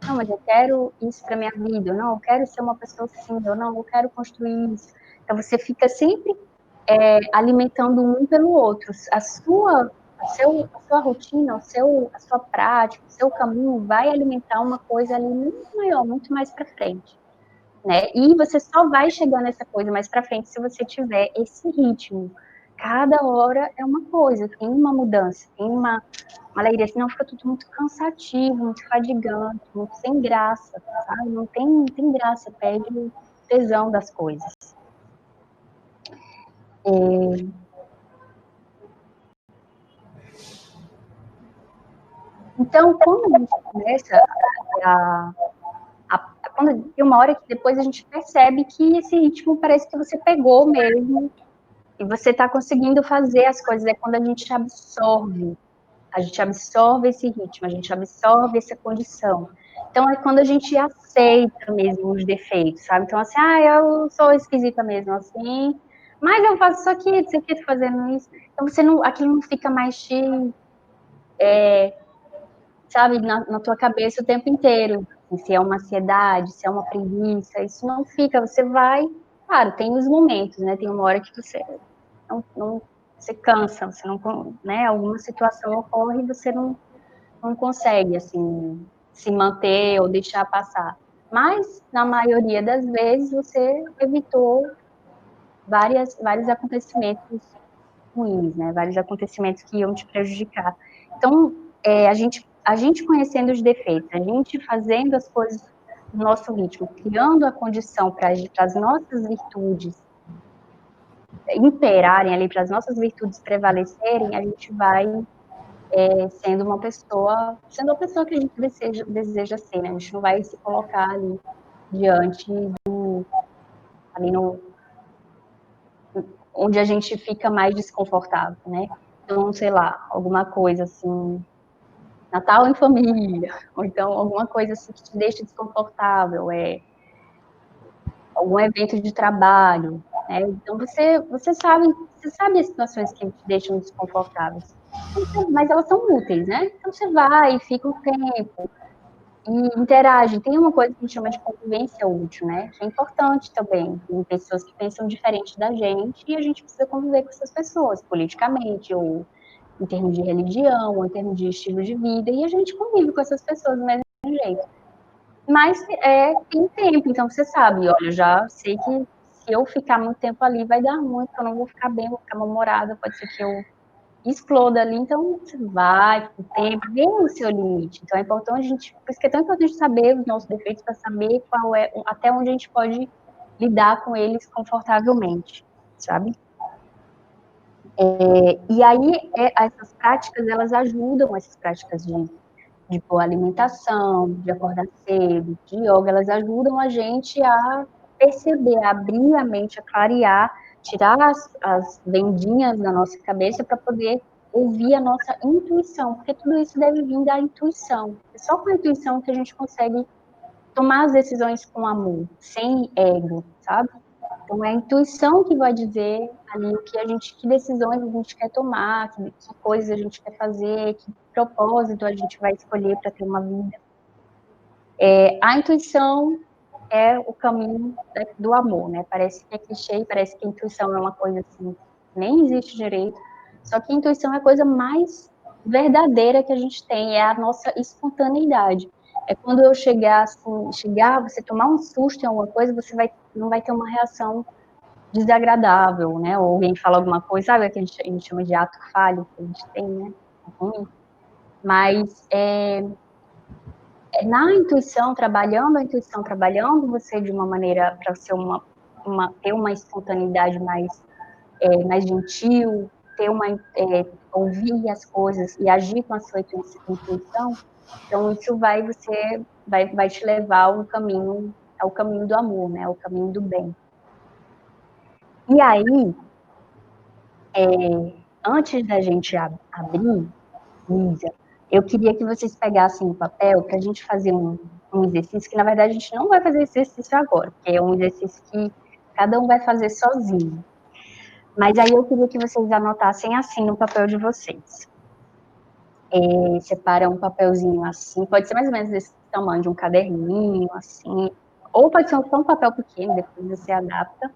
não, mas eu quero isso para minha vida, não, eu quero ser uma pessoa assim, eu não, eu quero construir isso. Então você fica sempre alimentando um pelo outro. A sua rotina, a sua prática, o seu caminho vai alimentar uma coisa ali muito maior, muito mais para frente. né? E você só vai chegar nessa coisa mais para frente se você tiver esse ritmo. Cada hora é uma coisa, tem uma mudança, tem uma alegria, senão fica tudo muito cansativo, muito fadigante, muito sem graça, sabe? Não tem graça, perde o tesão das coisas. Então, quando a gente começa quando tem uma hora que depois a gente percebe que esse ritmo parece que você pegou mesmo, e você está conseguindo fazer as coisas, é quando a gente absorve esse ritmo, a gente absorve essa condição. Então, é quando a gente aceita mesmo os defeitos, sabe? Então, assim, eu sou esquisita mesmo, assim, mas eu faço isso aqui, tô fazendo isso. Então, aquilo não fica mais sabe, na tua cabeça o tempo inteiro. Se é uma ansiedade, se é uma preguiça, isso não fica, você vai, claro, tem os momentos, né? Tem uma hora que você não você cansa, você não, né? Alguma situação ocorre e você não consegue, assim, se manter ou deixar passar. Mas, na maioria das vezes, você evitou vários acontecimentos ruins, né? Vários acontecimentos que iam te prejudicar. Então, a gente conhecendo os defeitos, a gente fazendo as coisas no nosso ritmo, criando a condição para as nossas virtudes imperarem ali, para as nossas virtudes prevalecerem, a gente vai sendo a pessoa que a gente deseja ser, né? A gente não vai se colocar ali diante ali no, onde a gente fica mais desconfortável, né? Então, sei lá, alguma coisa assim, Natal em família, ou então alguma coisa assim que te deixa desconfortável, algum evento de trabalho, né? Então você sabe as situações que te deixam desconfortáveis, mas elas são úteis, né? Então você vai, fica um tempo e interage. Tem uma coisa que a gente chama de convivência útil, né? Que é importante também. Tem pessoas que pensam diferente da gente e a gente precisa conviver com essas pessoas, politicamente, ou em termos de religião, ou em termos de estilo de vida, e a gente convive com essas pessoas do mesmo jeito. Mas tem tempo, então você sabe, olha, eu já sei que se eu ficar muito tempo ali vai dar ruim, porque eu não vou ficar bem, vou ficar mal-humorada, pode ser que eu exploda ali, então você vai com o tempo, vê o seu limite. Então é importante por isso que é tão importante saber os nossos defeitos para saber até onde a gente pode lidar com eles confortavelmente, sabe? E aí essas práticas, elas ajudam, essas práticas de boa alimentação, de acordar cedo, de yoga, elas ajudam a gente a perceber, a abrir a mente, a clarear, tirar as vendinhas da nossa cabeça para poder ouvir a nossa intuição, porque tudo isso deve vir da intuição. É só com a intuição que a gente consegue tomar as decisões com amor, sem ego, sabe? Então, é a intuição que vai dizer ali que decisões a gente quer tomar, que coisas a gente quer fazer, que propósito a gente vai escolher para ter uma vida. A intuição é o caminho do amor, né? Parece que é clichê, parece que a intuição é uma coisa assim, nem existe direito. Só que a intuição é a coisa mais verdadeira que a gente tem, é a nossa espontaneidade. É quando eu você tomar um susto em alguma coisa, não vai ter uma reação desagradável, né? Ou alguém fala alguma coisa, sabe, que a gente chama de ato falho que a gente tem, né? Ruim. Mas na intuição, trabalhando a intuição, trabalhando você de uma maneira para ser ter uma espontaneidade mais gentil, ouvir as coisas e agir com a sua intuição, então isso vai te levar ao caminho do amor, né? Ao caminho do bem. E aí, antes da gente abrir, Lígia, eu queria que vocês pegassem o papel para a gente fazer um exercício, que na verdade a gente não vai fazer esse exercício agora, porque é um exercício que cada um vai fazer sozinho. Mas aí eu queria que vocês anotassem assim no papel de vocês. Separa um papelzinho assim, pode ser mais ou menos desse tamanho, de um caderninho, assim, ou pode ser só um papel pequeno, depois você adapta.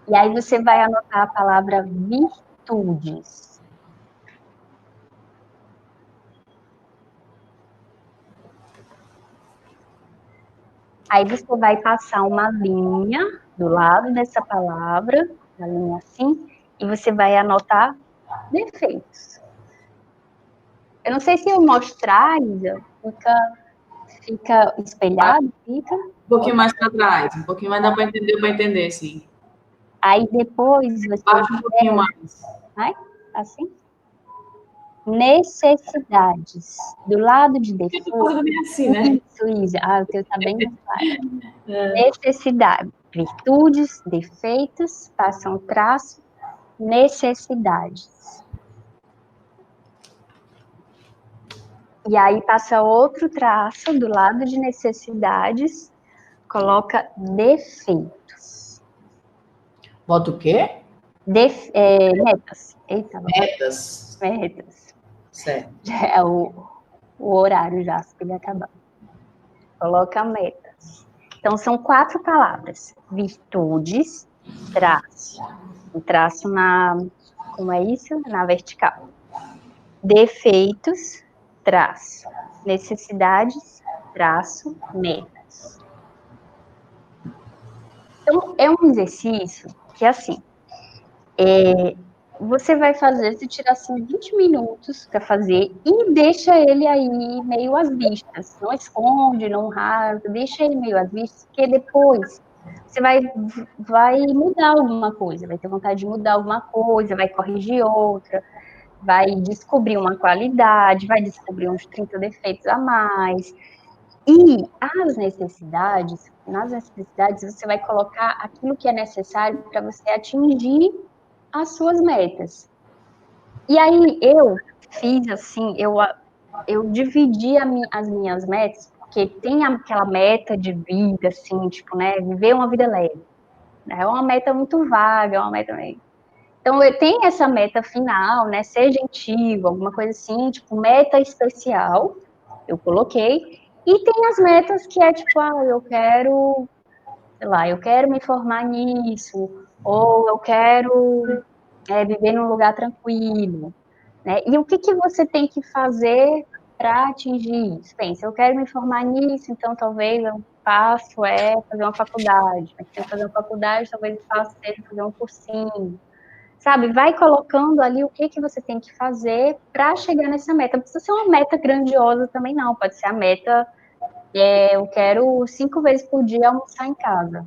E aí você vai anotar a palavra virtudes. Aí você vai passar uma linha do lado dessa palavra, uma linha assim, e você vai anotar defeitos. Eu não sei se eu mostrar, Isa, fica espelhado, fica. Um pouquinho mais para trás, um pouquinho mais dá para entender, sim. Aí depois você Baixa um pouquinho mais. vai, assim, necessidades. Do lado de defeito, Tudo bem assim, né? isso, Isa. Ah, o teu tá bem mais claro. Necessidade. Virtudes, defeitos, passa um traço, necessidades. E aí passa outro traço do lado de necessidades, coloca defeitos. Bota o quê? Metas. Eita, Metas. metas. Certo. Já é o horário já, se ele acabar. Coloca metas. Então, são 4 palavras. Virtudes, traço. Um traço como é isso? Na vertical. Defeitos, traço. Necessidades, traço, metas. Então, é um exercício que, assim, você vai fazer, se tirar assim 20 minutos para fazer e deixa ele aí meio às vistas. Não esconde, não rasga, deixa ele meio às vistas, porque depois você vai mudar alguma coisa, vai ter vontade de mudar alguma coisa, vai corrigir outra, vai descobrir uma qualidade, vai descobrir uns 30 defeitos a mais. E nas necessidades, você vai colocar aquilo que é necessário para você atingir as suas metas. E aí eu fiz assim, eu dividi as minhas metas, porque tem aquela meta de vida, assim, tipo, né, viver uma vida leve. É uma meta muito vaga, é uma meta meio... Então, eu tenho essa meta final, né, ser gentil, alguma coisa assim, tipo, meta especial, eu coloquei, e tem as metas que é tipo, eu quero, sei lá, eu quero me formar nisso, ou eu quero viver num lugar tranquilo, né? E o que que você tem que fazer para atingir isso? Bem, se eu quero me formar nisso, então talvez eu faço fazer uma faculdade. Mas se eu fazer uma faculdade, talvez eu faça fazer um cursinho. Sabe, vai colocando ali o que que você tem que fazer para chegar nessa meta. Não precisa ser uma meta grandiosa também, não. Pode ser a meta, eu quero 5 vezes por dia almoçar em casa,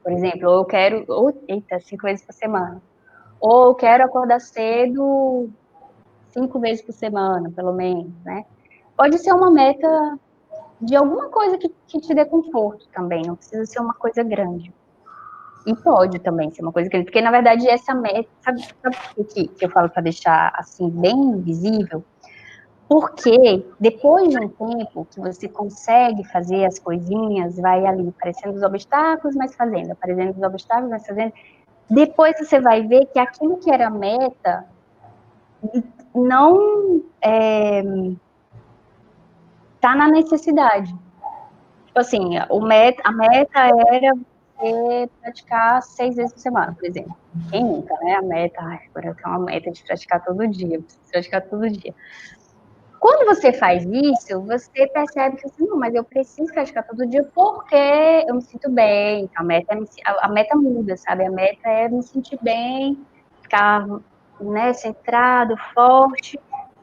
por exemplo. Ou eu quero, eita, 5 vezes por semana. Ou eu quero acordar cedo 5 vezes por semana, pelo menos, né? Pode ser uma meta de alguma coisa que te dê conforto também, não precisa ser uma coisa grande. E pode também ser uma coisa grande, porque na verdade essa meta, sabe por que eu falo para deixar assim bem visível? Porque depois de um tempo que você consegue fazer as coisinhas, vai ali aparecendo os obstáculos, mas fazendo, aparecendo os obstáculos, mas fazendo, depois você vai ver que aquilo que era meta não tá na necessidade. Tipo assim, a meta era você praticar 6 vezes por semana, por exemplo. Quem nunca, né? A meta, agora eu tenho uma meta de praticar todo dia, preciso praticar todo dia. Quando você faz isso, você percebe que assim, não, mas eu preciso praticar todo dia porque eu me sinto bem. A meta muda, sabe? A meta é me sentir bem, ficar, né, centrado, forte.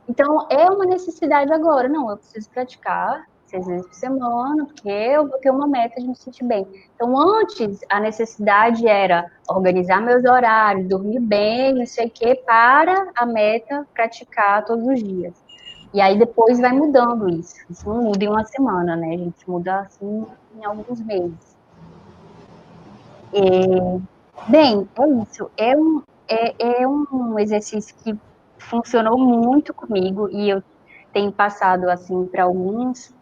Então, é uma necessidade agora. Não, eu preciso praticar 6 vezes por semana, porque eu vou ter uma meta de me sentir bem. Então, antes, a necessidade era organizar meus horários, dormir bem, não sei o quê, para a meta praticar todos os dias. E aí, depois vai mudando isso. Isso não muda em uma semana, né? A gente muda, assim, em alguns meses. Bem, é isso. É um exercício que funcionou muito comigo e eu tenho passado assim para alguns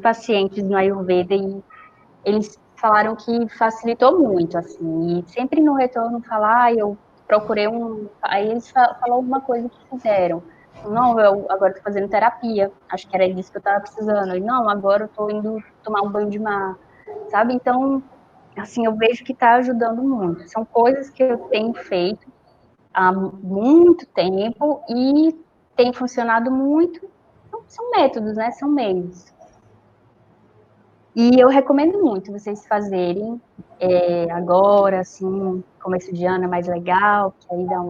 pacientes no Ayurveda e eles falaram que facilitou muito assim. E sempre no retorno falar, eu procurei aí eles falaram alguma coisa que fizeram. Não, eu agora estou fazendo terapia. Acho que era disso que eu estava precisando. E não, agora eu estou indo tomar um banho de mar, sabe? Então assim, eu vejo que está ajudando muito. São coisas que eu tenho feito há muito tempo e tem funcionado muito. São métodos, né? São meios. E eu recomendo muito vocês fazerem agora, assim, começo de ano é mais legal, que aí dá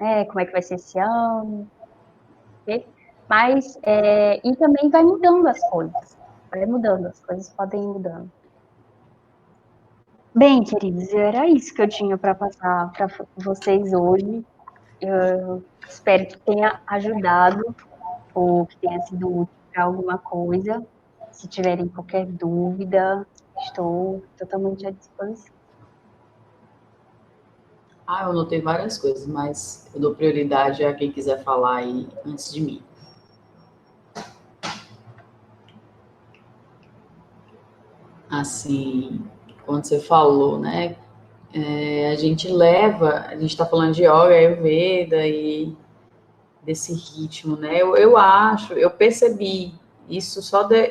né, como é que vai ser esse ano, ok? Mas, e também vai mudando as coisas podem ir mudando. Bem, queridos, era isso que eu tinha para passar para vocês hoje. Eu espero que tenha ajudado ou que tenha sido útil para alguma coisa. Se tiverem qualquer dúvida, estou totalmente à disposição. Eu anotei várias coisas, mas eu dou prioridade a quem quiser falar aí antes de mim. Assim, quando você falou, né? A gente está falando de yoga, Ayurveda e desse ritmo, né? Eu percebi isso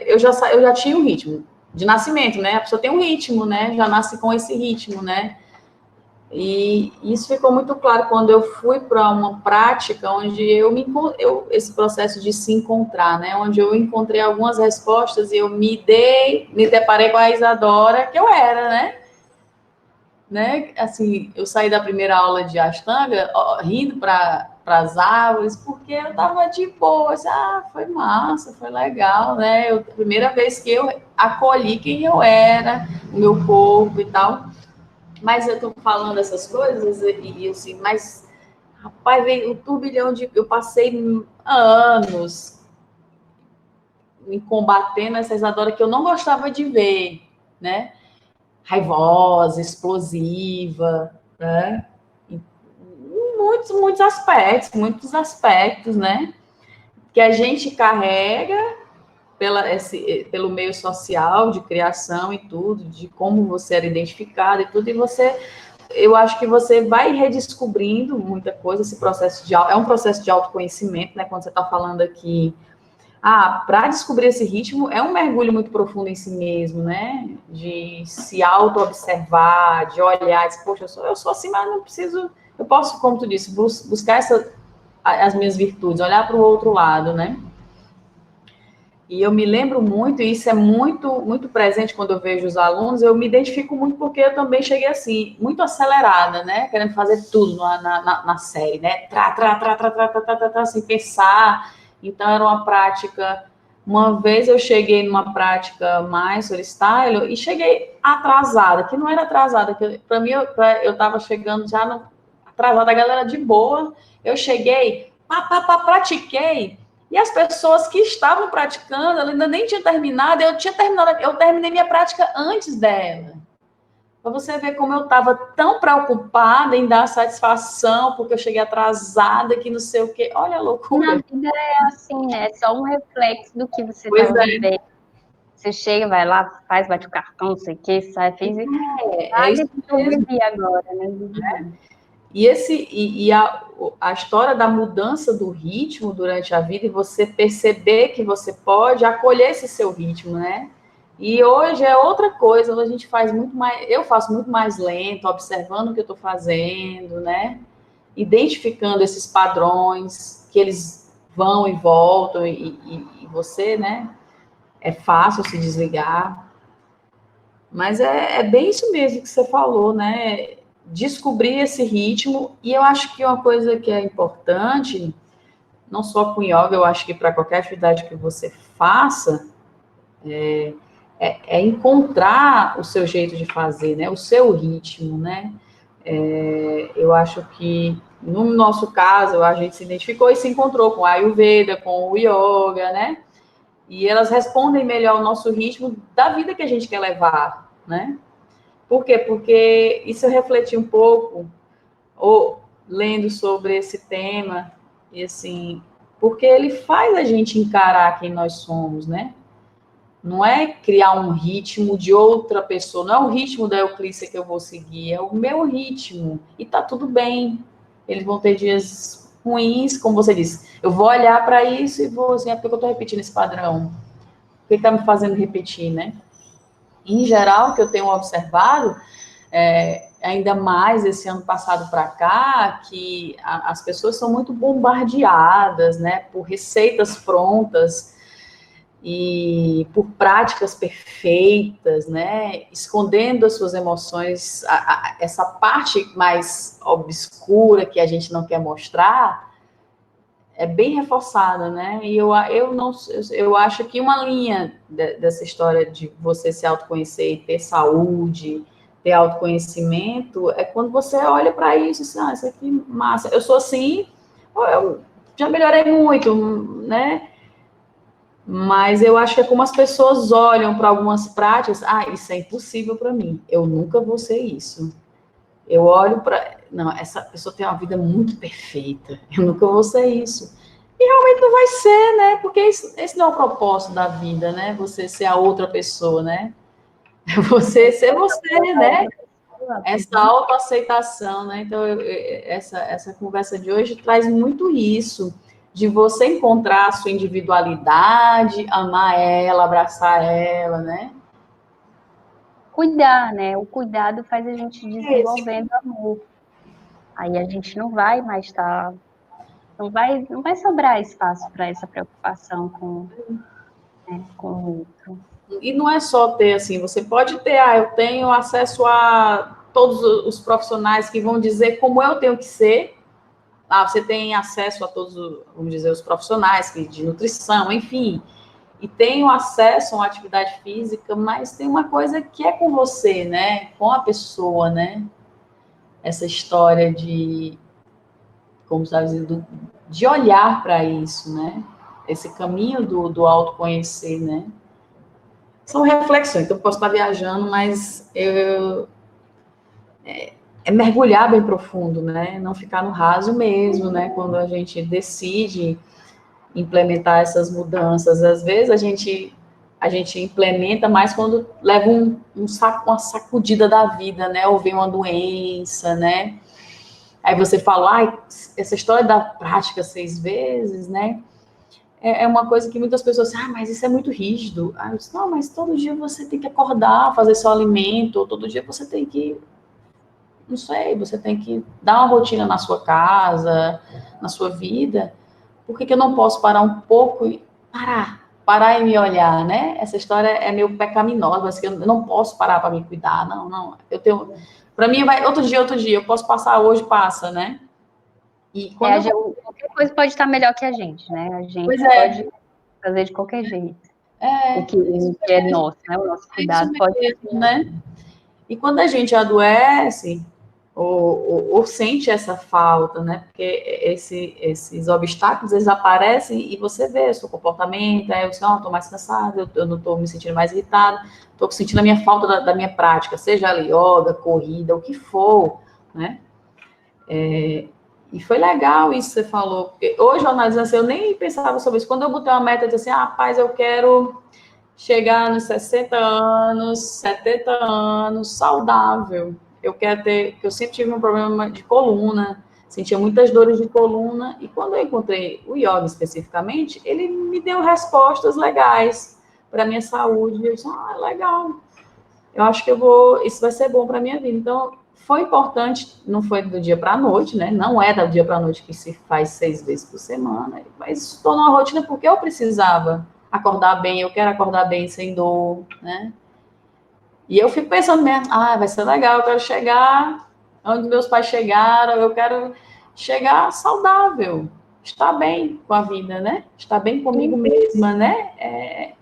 eu já tinha um ritmo de nascimento, né? A pessoa tem um ritmo, né? Já nasce com esse ritmo, né? E isso ficou muito claro quando eu fui para uma prática onde esse processo de se encontrar, né? Onde eu encontrei algumas respostas e eu me deparei com a Isadora que eu era, né? Assim, eu saí da primeira aula de Ashtanga rindo para as árvores, porque eu tava de boa, assim, foi massa, foi legal, né? Primeira vez que eu acolhi quem eu era, o meu corpo e tal. Mas eu tô falando essas coisas e assim, mas rapaz, veio um turbilhão eu passei anos me combatendo essa Isadora que eu não gostava de ver, né? Raivosa, explosiva, né? Muitos aspectos, né? Que a gente carrega pelo meio social de criação e tudo, de como você era identificado e tudo, eu acho que você vai redescobrindo muita coisa, é um processo de autoconhecimento, né? Quando você está falando aqui, para descobrir esse ritmo é um mergulho muito profundo em si mesmo, né? De se auto-observar, de olhar, dizer, poxa, eu sou assim, mas não preciso, eu posso, como tu disse, buscar as minhas virtudes, olhar para o outro lado, né? E eu me lembro muito, e isso é muito, muito presente quando eu vejo os alunos, eu me identifico muito porque eu também cheguei assim, muito acelerada, né? Querendo fazer tudo na série, né? Sem pensar. Então, era uma prática. Uma vez eu cheguei numa prática mais freestyle e cheguei atrasada, que não era atrasada, que para mim eu estava chegando já atrasada, a galera de boa. Eu cheguei, pratiquei. E as pessoas que estavam praticando, ela ainda nem tinha terminado, eu terminei minha prática antes dela. Para você ver como eu estava tão preocupada em dar satisfação, porque eu cheguei atrasada, que não sei o quê. Olha a loucura. Na vida é assim, né? É só um reflexo do que você Pois estava é. vivendo. Você chega, vai lá, faz, bate o cartão, não sei o que, sai, fez. É isso Que eu mesmo. vivi agora, né? E a história da mudança do ritmo durante a vida e você perceber que você pode acolher esse seu ritmo, né? E hoje é outra coisa, a gente faz muito mais, eu faço muito mais lento, observando o que eu estou fazendo, né? Identificando esses padrões, que eles vão e voltam, e você, né? É fácil se desligar. Mas é bem isso mesmo que você falou, né? Descobrir esse ritmo, e eu acho que uma coisa que é importante, não só com yoga, eu acho que para qualquer atividade que você faça, é encontrar o seu jeito de fazer, né? O seu ritmo, né? Eu acho que, no nosso caso, a gente se identificou e se encontrou com a Ayurveda, com o yoga, né? E elas respondem melhor ao nosso ritmo da vida que a gente quer levar, né? Por quê? Porque isso eu refleti um pouco, ou lendo sobre esse tema, e assim, porque ele faz a gente encarar quem nós somos, né? Não é criar um ritmo de outra pessoa, não é o ritmo da Euclícia que eu vou seguir, é o meu ritmo. E tá tudo bem. Eles vão ter dias ruins, como você disse. Eu vou olhar para isso e vou assim, é porque eu tô repetindo esse padrão. O que tá me fazendo repetir, né? Em geral, o que eu tenho observado, ainda mais esse ano passado para cá, que as pessoas são muito bombardeadas, né, por receitas prontas, e por práticas perfeitas, né, escondendo as suas emoções, essa parte mais obscura que a gente não quer mostrar, é bem reforçada, né, e eu acho que uma linha dessa história de você se autoconhecer e ter saúde, ter autoconhecimento, é quando você olha para isso e assim, isso aqui massa, eu sou assim, eu já melhorei muito, né, mas eu acho que é como as pessoas olham para algumas práticas, isso é impossível para mim, eu nunca vou ser isso. Eu olho para, não, essa pessoa tem uma vida muito perfeita, eu nunca vou ser isso. E realmente não vai ser, né? Porque esse não é o propósito da vida, né? Você ser a outra pessoa, né? Você ser você, né? Essa autoaceitação, né? Então, essa conversa de hoje traz muito isso, de você encontrar a sua individualidade, amar ela, abraçar ela, né? Cuidar, né? O cuidado faz a gente desenvolvendo amor. Aí a gente não vai mais estar, não vai sobrar espaço para essa preocupação com, né, com o outro. E não é só ter, assim, você pode ter, eu tenho acesso a todos os profissionais que vão dizer como eu tenho que ser, você tem acesso a todos, vamos dizer, os profissionais de nutrição, enfim, e tem o acesso a uma atividade física, mas tem uma coisa que é com você, né? Com a pessoa, né? Essa história de, como está dizendo, de olhar para isso, né? Esse caminho do autoconhecer, né? São reflexões, então eu posso estar viajando, mas é mergulhar bem profundo, né? Não ficar no raso mesmo, né? Quando a gente decide implementar essas mudanças. Às vezes a gente implementa mais quando leva uma sacudida da vida, né? Ou vem uma doença, né? Aí você fala, essa história da prática 6 vezes, né? É uma coisa que muitas pessoas dizem, mas isso é muito rígido. Eu disse, não, mas todo dia você tem que acordar, fazer seu alimento, ou todo dia você tem que, não sei, você tem que dar uma rotina na sua casa, na sua vida. Por que eu não posso parar um pouco e parar e me olhar, né? Essa história é meio pecaminosa, mas que eu não posso parar para me cuidar, não. Eu tenho, para mim vai outro dia, eu posso passar hoje, passa, né? E quando Qualquer coisa pode estar melhor que a gente, né? A gente pode fazer de qualquer jeito. O que é nosso, né? O nosso cuidado pode ser, né? E quando a gente adoece, ou sente essa falta, né? Porque esses obstáculos, eles aparecem e você vê o seu comportamento, aí você, estou mais cansado, eu não estou me sentindo mais irritado, estou sentindo a minha falta da minha prática, seja yoga, corrida, o que for, né? E foi legal isso que você falou, porque hoje, analisando assim, eu nem pensava sobre isso. Quando eu botei uma meta, eu disse assim, rapaz, eu quero chegar nos 60 anos, 70 anos, saudável. Eu quero ter, porque eu sempre tive um problema de coluna, sentia muitas dores de coluna, e quando eu encontrei o yoga especificamente, ele me deu respostas legais para a minha saúde. Eu disse, legal, eu acho que isso vai ser bom para a minha vida. Então, foi importante, não foi do dia para a noite, né? Não é do dia para a noite que se faz 6 vezes por semana, mas isso tornou uma rotina porque eu precisava acordar bem, eu quero acordar bem sem dor, né? E eu fico pensando mesmo, vai ser legal, eu quero chegar onde meus pais chegaram, eu quero chegar saudável, estar bem com a vida, né? Estar bem comigo mesma, né? É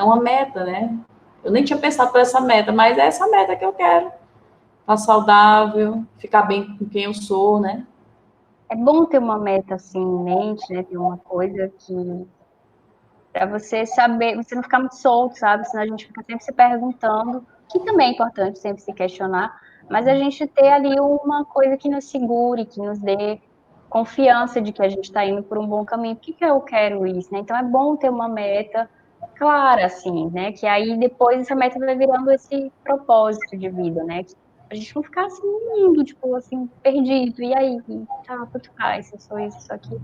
uma meta, né? Eu nem tinha pensado por essa meta, mas é essa meta que eu quero. Estar saudável, ficar bem com quem eu sou, né? É bom ter uma meta assim em mente, né? Ter uma coisa que para você saber, você não ficar muito solto, sabe? Senão a gente fica sempre se perguntando, que também é importante sempre se questionar, mas a gente ter ali uma coisa que nos segure, que nos dê confiança de que a gente está indo por um bom caminho. Por que que eu quero isso, né? Então é bom ter uma meta clara, assim, né? Que aí depois essa meta vai virando esse propósito de vida, né? A gente não ficar assim no mundo, tipo, assim, perdido. E aí, tá, tanto faz, se eu sou isso, isso aqui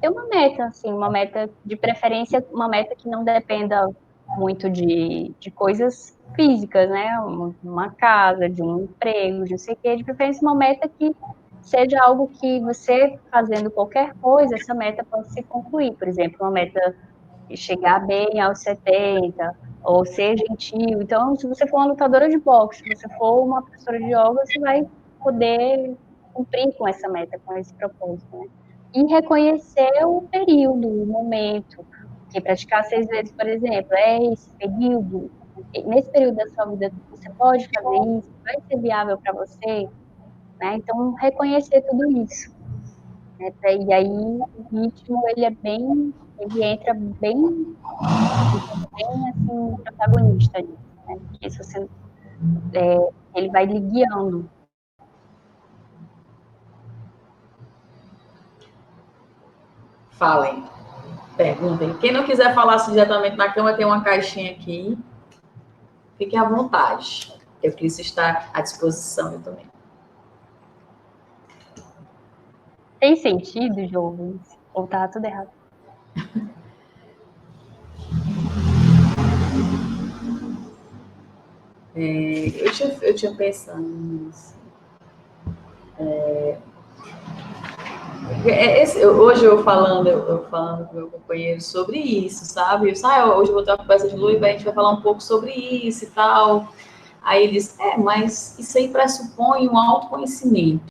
ter uma meta, assim, uma meta de preferência, uma meta que não dependa muito de coisas físicas, né? Uma casa, de um emprego, de não sei o quê, de preferência uma meta que seja algo que você fazendo qualquer coisa, essa meta pode se concluir. Por exemplo, uma meta chegar bem aos 70, ou ser gentil. Então, se você for uma lutadora de boxe, se você for uma professora de yoga, você vai poder cumprir com essa meta, com esse propósito, né? E reconhecer o período, o momento. Porque praticar 6 vezes, por exemplo, é esse período. Nesse período da sua vida, você pode fazer isso? Vai ser viável para você? Né? Então, reconhecer tudo isso. Né? E aí, o ritmo, ele entra bem assim, protagonista nisso, né? Porque se você, ele vai lhe guiando. Falem, perguntem. Quem não quiser falar assim diretamente na cama, tem uma caixinha aqui. Fiquem à vontade. Eu quis estar à disposição, eu também. Tem sentido, jovens? Ou tá tudo errado? Eu tinha pensado nisso. Hoje eu falando com meu companheiro sobre isso, sabe? Hoje eu vou ter uma conversa de lua e a gente vai falar um pouco sobre isso e tal. Aí ele disse, mas isso aí pressupõe um autoconhecimento.